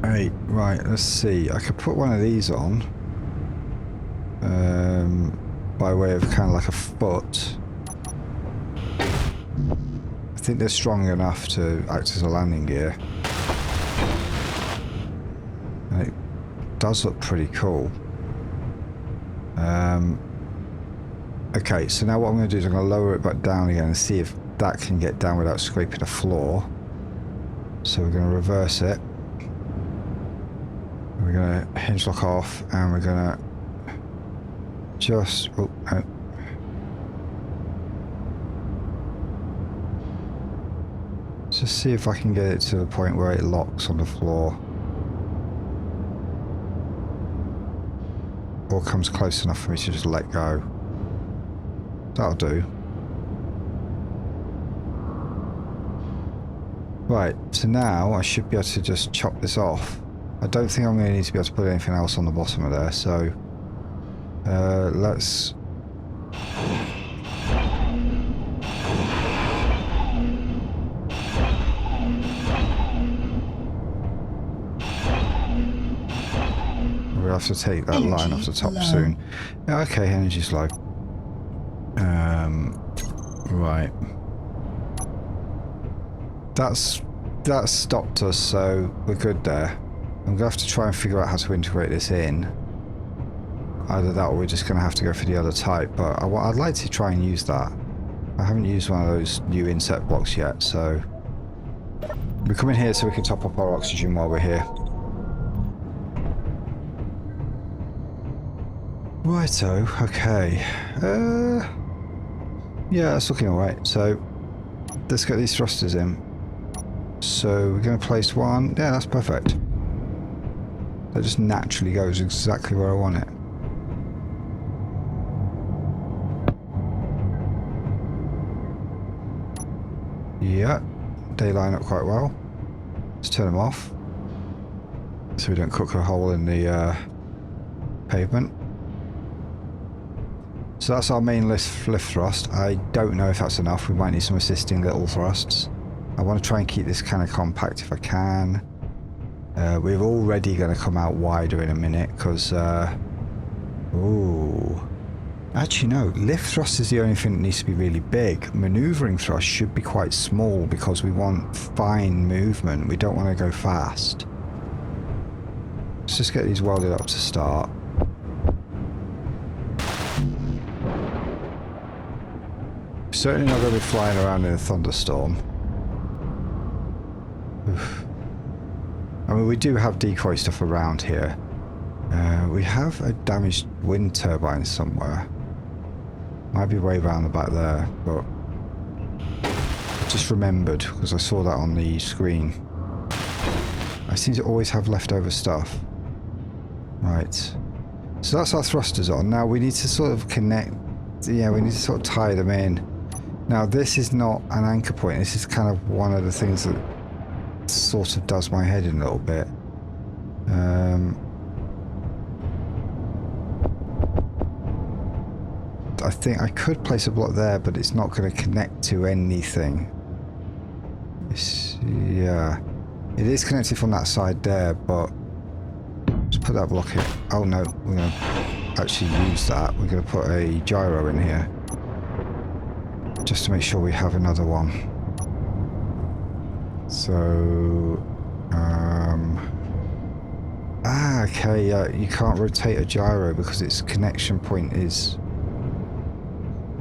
Hey, right, let's see. I could put one of these on. By way of kind of like a foot. I think they're strong enough to act as a landing gear. And it does look pretty cool. Okay, so now what I'm going to do is I'm going to lower it back down again and see if that can get down without scraping the floor. So we're going to reverse it. We're going to hinge lock off and we're going to just... Oh, no. Just see if I can get it to the point where it locks on the floor. or comes close enough for me to just let go. That'll do. Right, so now I should be able to just chop this off. I don't think I'm going to need to be able to put anything else on the bottom of there, so let's... We'll have to take that line off the top soon. Yeah, okay, energy's low. Right. That's stopped us, so we're good there. I'm going to have to try and figure out how to integrate this in. Either that or we're just going to have to go for the other type, but I'd like to try and use that. I haven't used one of those new inset blocks yet, so... We come in here so we can top up our oxygen while we're here. Righto, okay. Yeah, that's looking alright. So, let's get these thrusters in. So, we're going to place one. Yeah, that's perfect. That just naturally goes exactly where I want it. Yeah, they line up quite well. Let's turn them off so we don't cook a hole in the pavement. So that's our main lift thrust. I don't know if that's enough. We might need some assisting little thrusts. I want to try and keep this kind of compact if I can. We're already going to come out wider in a minute because... ooh. Actually, no. Lift thrust is the only thing that needs to be really big. Maneuvering thrust should be quite small because we want fine movement. We don't want to go fast. Let's just get these welded up to start. Certainly not going to be flying around in a thunderstorm. Oof. I mean, we do have decoy stuff around here. We have a damaged wind turbine somewhere. Might be way around the back there, but I just remembered because I saw that on the screen. I seem to always have leftover stuff. Right. So that's our thrusters on. Now we need to sort of connect. Yeah, we need to sort of tie them in. Now this is not an anchor point. This is kind of one of the things that sort of does my head in a little bit. I think I could place a block there, but it's not going to connect to anything. Yeah, it is connected from that side there, but let's put that block here. Oh no, we're going to actually use that. We're going to put a gyro in here just to make sure we have another one. So, okay, you can't rotate a gyro because its connection point is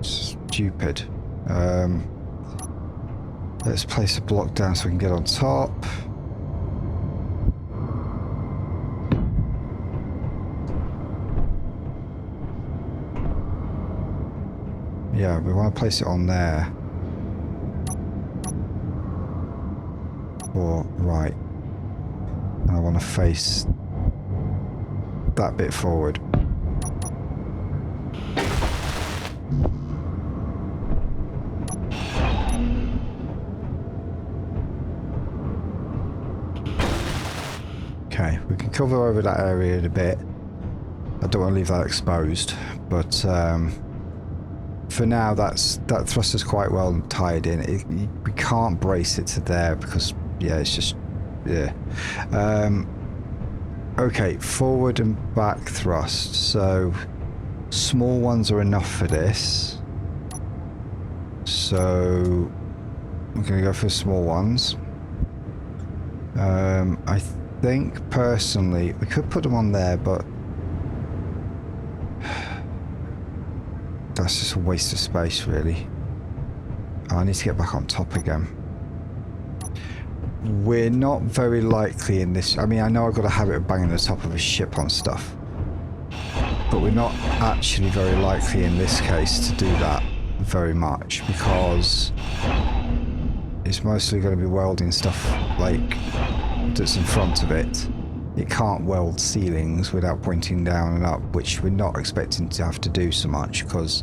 stupid. Let's place a block down so we can get on top. Yeah, we want to place it on there. Or right. And I want to face that bit forward. Okay, we can cover over that area in a bit. I don't want to leave that exposed, but for now that thruster's quite well tied in. We can't brace it to there because, yeah, it's just, yeah. Okay, forward and back thrust. So small ones are enough for this. So I'm going to go for small ones. I think personally we could put them on there, but that's just a waste of space really. Oh, I need to get back on top again. We're not very likely in this. I mean, I know I've got a habit of banging the top of a ship on stuff, but we're not actually very likely in this case to do that very much because it's mostly going to be welding stuff like that's in front of it. it can't weld ceilings without pointing down and up, which we're not expecting to have to do so much because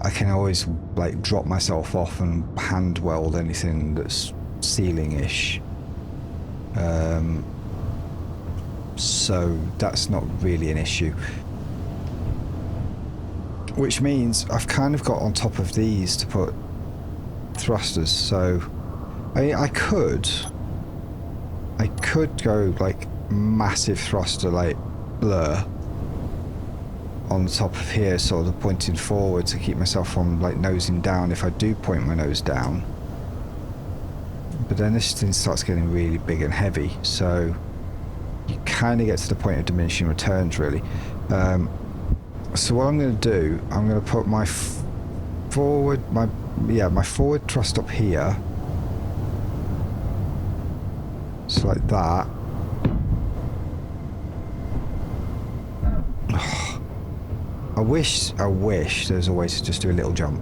I can always like drop myself off and hand weld anything that's ceiling-ish. So that's not really an issue. Which means I've kind of got on top of these to put thrusters, so I mean, I could go like massive thruster like blur on the top of here, sort of pointing forward to keep myself from like nosing down if I do point my nose down. But then this thing starts getting really big and heavy, so you kind of get to the point of diminishing returns really. So what I'm going to do, I'm going to put my forward thrust up here, so like that. I wish there's a way to just do a little jump.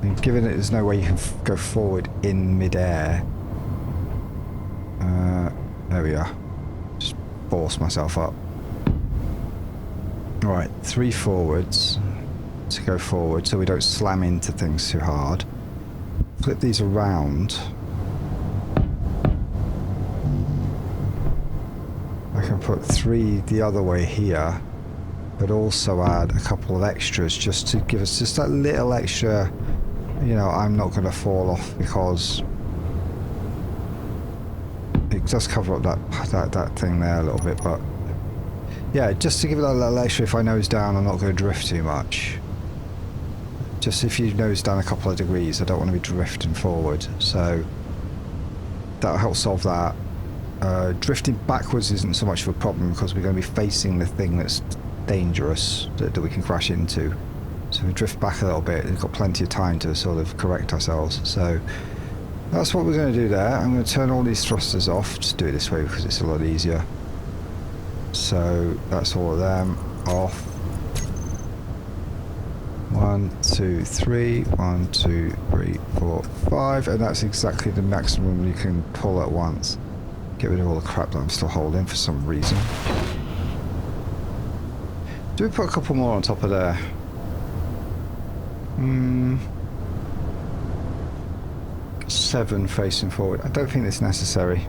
I mean, given that there's no way you can go forward in midair. There we are. Just force myself up. Alright, 3 forwards to go forward so we don't slam into things too hard. Flip these around. I can put 3 the other way here, but also add a couple of extras just to give us just that little extra, you know, I'm not going to fall off, because it does cover up that thing there a little bit, but yeah, just to give it that little extra if I nose down, I'm not going to drift too much. Just if you nose down a couple of degrees, I don't want to be drifting forward, so that'll help solve that. Drifting backwards isn't so much of a problem because we're going to be facing the thing that's dangerous that we can crash into. So if we drift back a little bit, we've got plenty of time to sort of correct ourselves. So that's what we're going to do there. I'm going to turn all these thrusters off. Just do it this way because it's a lot easier. So that's all of them off. 1, 2, 3, 1, 2, 3, 4, 5, and that's exactly the maximum you can pull at once. Get rid of all the crap that I'm still holding for some reason. Do we put a couple more on top of there? 7 facing forward. I don't think it's necessary.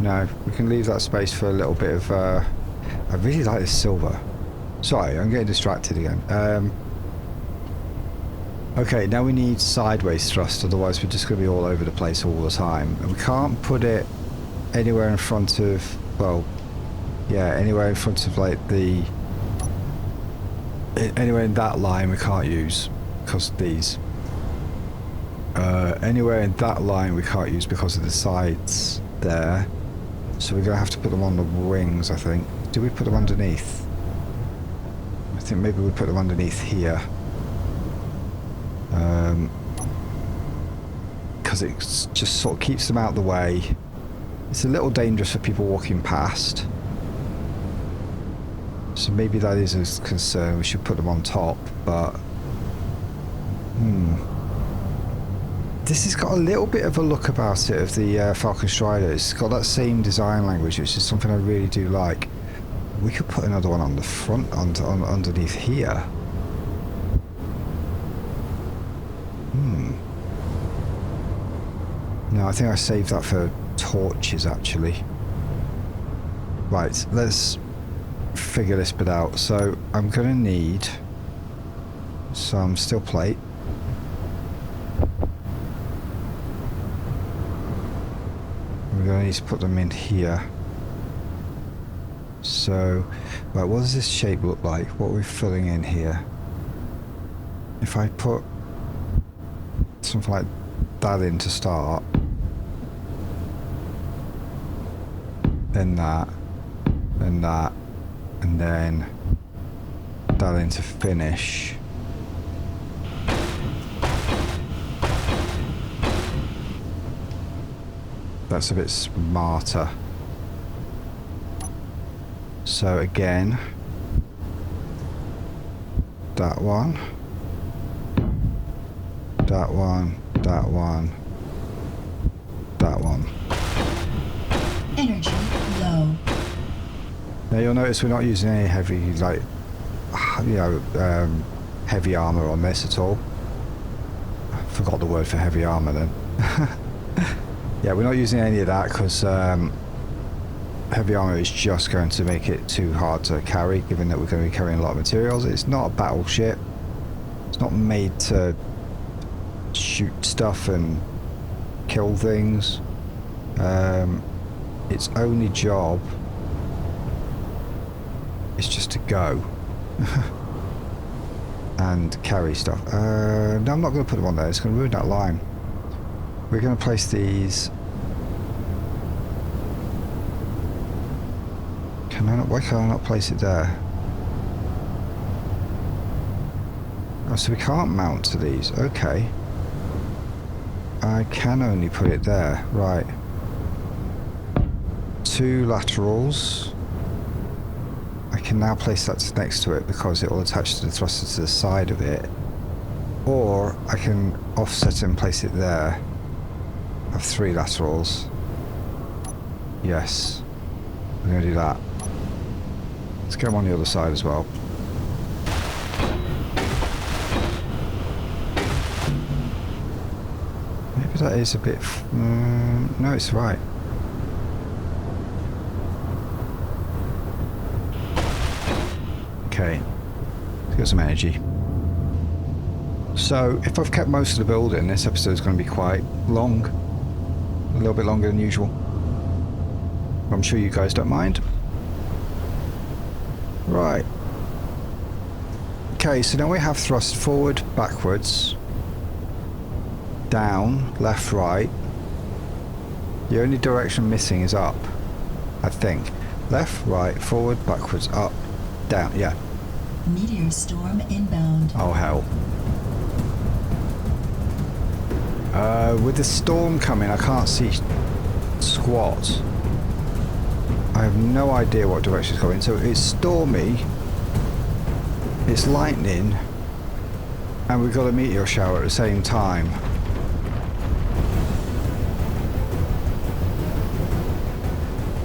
No, we can leave that space for a little bit of... I really like this silver. Sorry, I'm getting distracted again. Okay, now we need sideways thrust, otherwise we're just going to be all over the place all the time. And we can't put it anywhere in front of... Well, yeah, anywhere in front of like the... Anywhere in that line we can't use because of these. Anywhere in that line we can't use because of the sides there. So we're going to have to put them on the wings, I think. Do we put them underneath? I think maybe we put them underneath here. Because it just sort of keeps them out of the way. It's a little dangerous for people walking past. So maybe that is a concern. We should put them on top, but... This has got a little bit of a look about it of the Falcon Strider. It's got that same design language, which is something I really do like. We could put another one on the front, underneath here. No, I think I saved that for torches, actually. Right, let's figure this bit out. So I'm going to need some steel plate. We're going to need to put them in here. So, right, what does this shape look like? What are we filling in here? If I put something like that in to start, then that, and that, and then that in to finish. That's a bit smarter. So again, that one, that one, that one, that one. Energy low. Now you'll notice we're not using any heavy, like, you know, heavy armor on this at all. I forgot the word for heavy armor then. Yeah, we're not using any of that because heavy armor is just going to make it too hard to carry, given that we're going to be carrying a lot of materials. It's not a battleship. It's not made to shoot stuff and kill things. Its only job is just to go and carry stuff. No, I'm not going to put them on there. It's going to ruin that line. We're going to place these. Can I not? Why can't I not place it there? Oh, so we can't mount to these. Okay. I can only put it there. Right. 2 laterals. I can now place that next to it because it will attach to the thruster to the side of it. Or I can offset it and place it there. I have 3 laterals. Yes. I'm going to do that. Let's get them on the other side as well. Maybe that is a bit... no, it's right. Okay. Let's get some energy. So, if I've kept most of the building, this episode is going to be quite long. A little bit longer than usual. I'm sure you guys don't mind. Right. Okay, so now we have thrust forward, backwards, down, left, right. The only direction missing is up, I think. Left, right, forward, backwards, up, down, yeah. Meteor storm inbound. Oh, hell. With the storm coming, I can't see squat. I have no idea what direction it's going. So it's stormy, it's lightning, and we've got a meteor shower at the same time.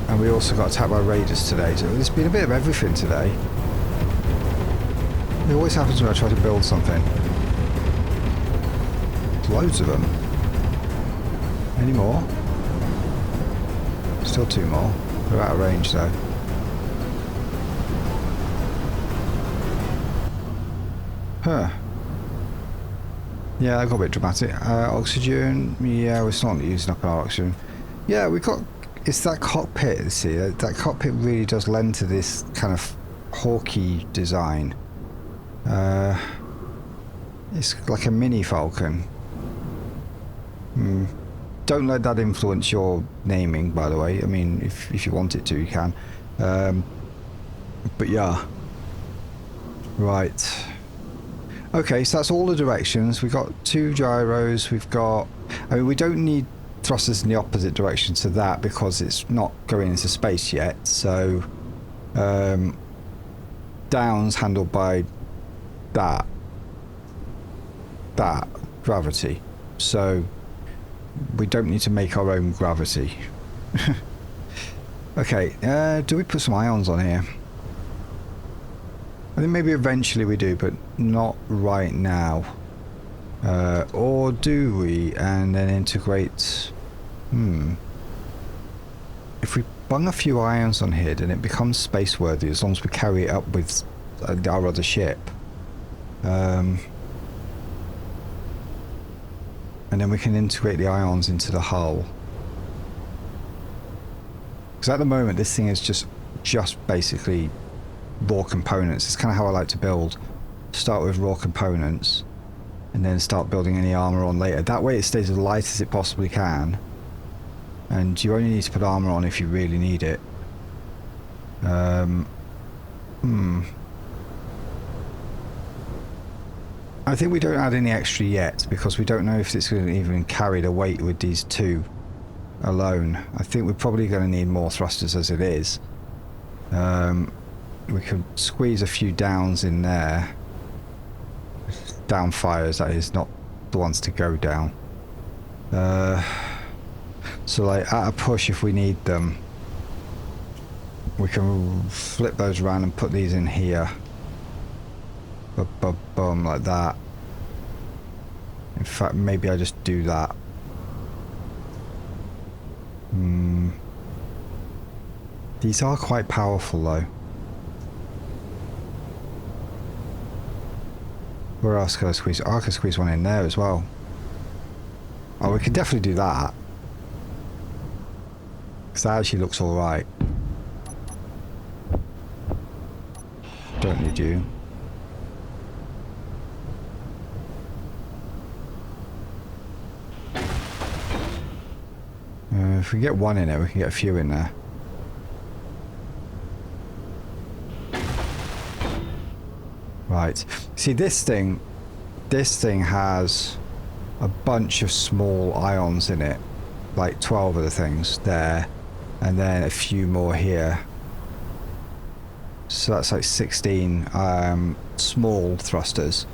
And we also got attacked by raiders today. So there's been a bit of everything today. It always happens when I try to build something. There's loads of them. Any more? Still 2 more. We're out of range though. Huh. Yeah, that got a bit dramatic. Oxygen. Yeah, we're not using up our oxygen. Yeah, we got... It's that cockpit, see? That cockpit really does lend to this kind of hawky design. It's like a mini Falcon. Don't let that influence your naming, by the way. I mean, if you want it to, you can. But yeah. Right. Okay, so that's all the directions. We've got 2 gyros. We've got... I mean, we don't need thrusters in the opposite direction to that because it's not going into space yet. So, down's handled by that gravity. So... we don't need to make our own gravity. Okay, do we put some ions on here? I think maybe eventually we do, but not right now. Or do we? And then integrate... If we bung a few ions on here, then it becomes space-worthy as long as we carry it up with our other ship. And then we can integrate the ions into the hull. Because at the moment this thing is just basically raw components. It's kind of how I like to build. Start with raw components and then start building any armor on later. That way it stays as light as it possibly can. And you only need to put armor on if you really need it. I think we don't add any extra yet because we don't know if it's going to even carry the weight with these 2 alone. I think we're probably going to need more thrusters as it is. We could squeeze a few downs in there. Down fires, that is, not the ones to go down. So like at a push, if we need them, we can flip those around and put these in here. Boom, like that. In fact, maybe I just do that. These are quite powerful though. Where else can I squeeze? Oh, I can squeeze one in there as well. Oh, we can definitely do that. Because that actually looks alright. Don't need you. If we get one in there, we can get a few in there. Right. See, this thing has a bunch of small ions in it. Like 12 of the things there. And then a few more here. So that's like 16 small thrusters.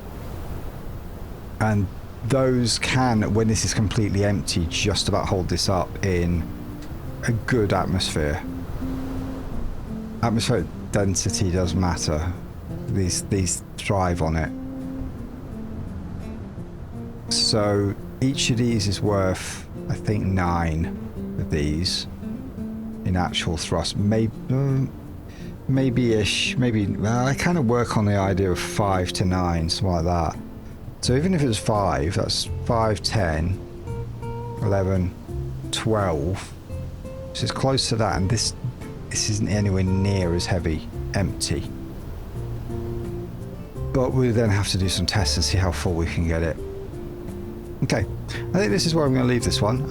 And those can, when this is completely empty, just about hold this up in a good atmosphere. Atmospheric density does matter. These thrive on it. So each of these is worth, I think, 9 of these in actual thrust. Maybe-ish. Maybe. I kind of work on the idea of 5 to 9, something like that. So even if it's 5, that's 5, 10, 11, 12. So it's close to that, and this isn't anywhere near as heavy, empty. But we then have to do some tests and see how full we can get it. Okay, I think this is where I'm going to leave this one.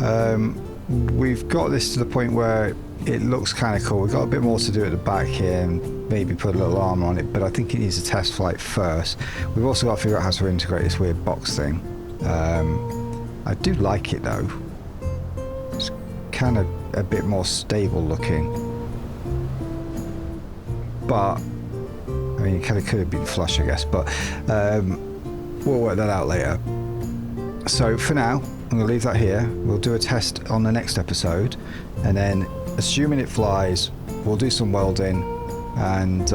We've got this to the point where it looks kind of cool. We've got a bit more to do at the back here and maybe put a little armor on it, but I think it needs a test flight first. We've also got to figure out how to integrate this weird box thing. I do like it though. It's kind of a bit more stable looking. But, I mean, it kind of could have been flush, I guess, but we'll work that out later. So for now, I'm going to leave that here. We'll do a test on the next episode, and then assuming it flies, we'll do some welding, and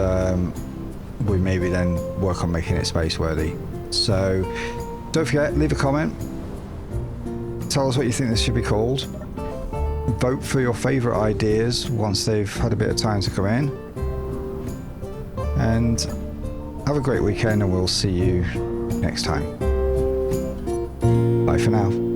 we maybe then work on making it space worthy. So don't forget, leave a comment, tell us what you think this should be called, vote for your favourite ideas once they've had a bit of time to come in, and have a great weekend, and we'll see you next time. Bye for now.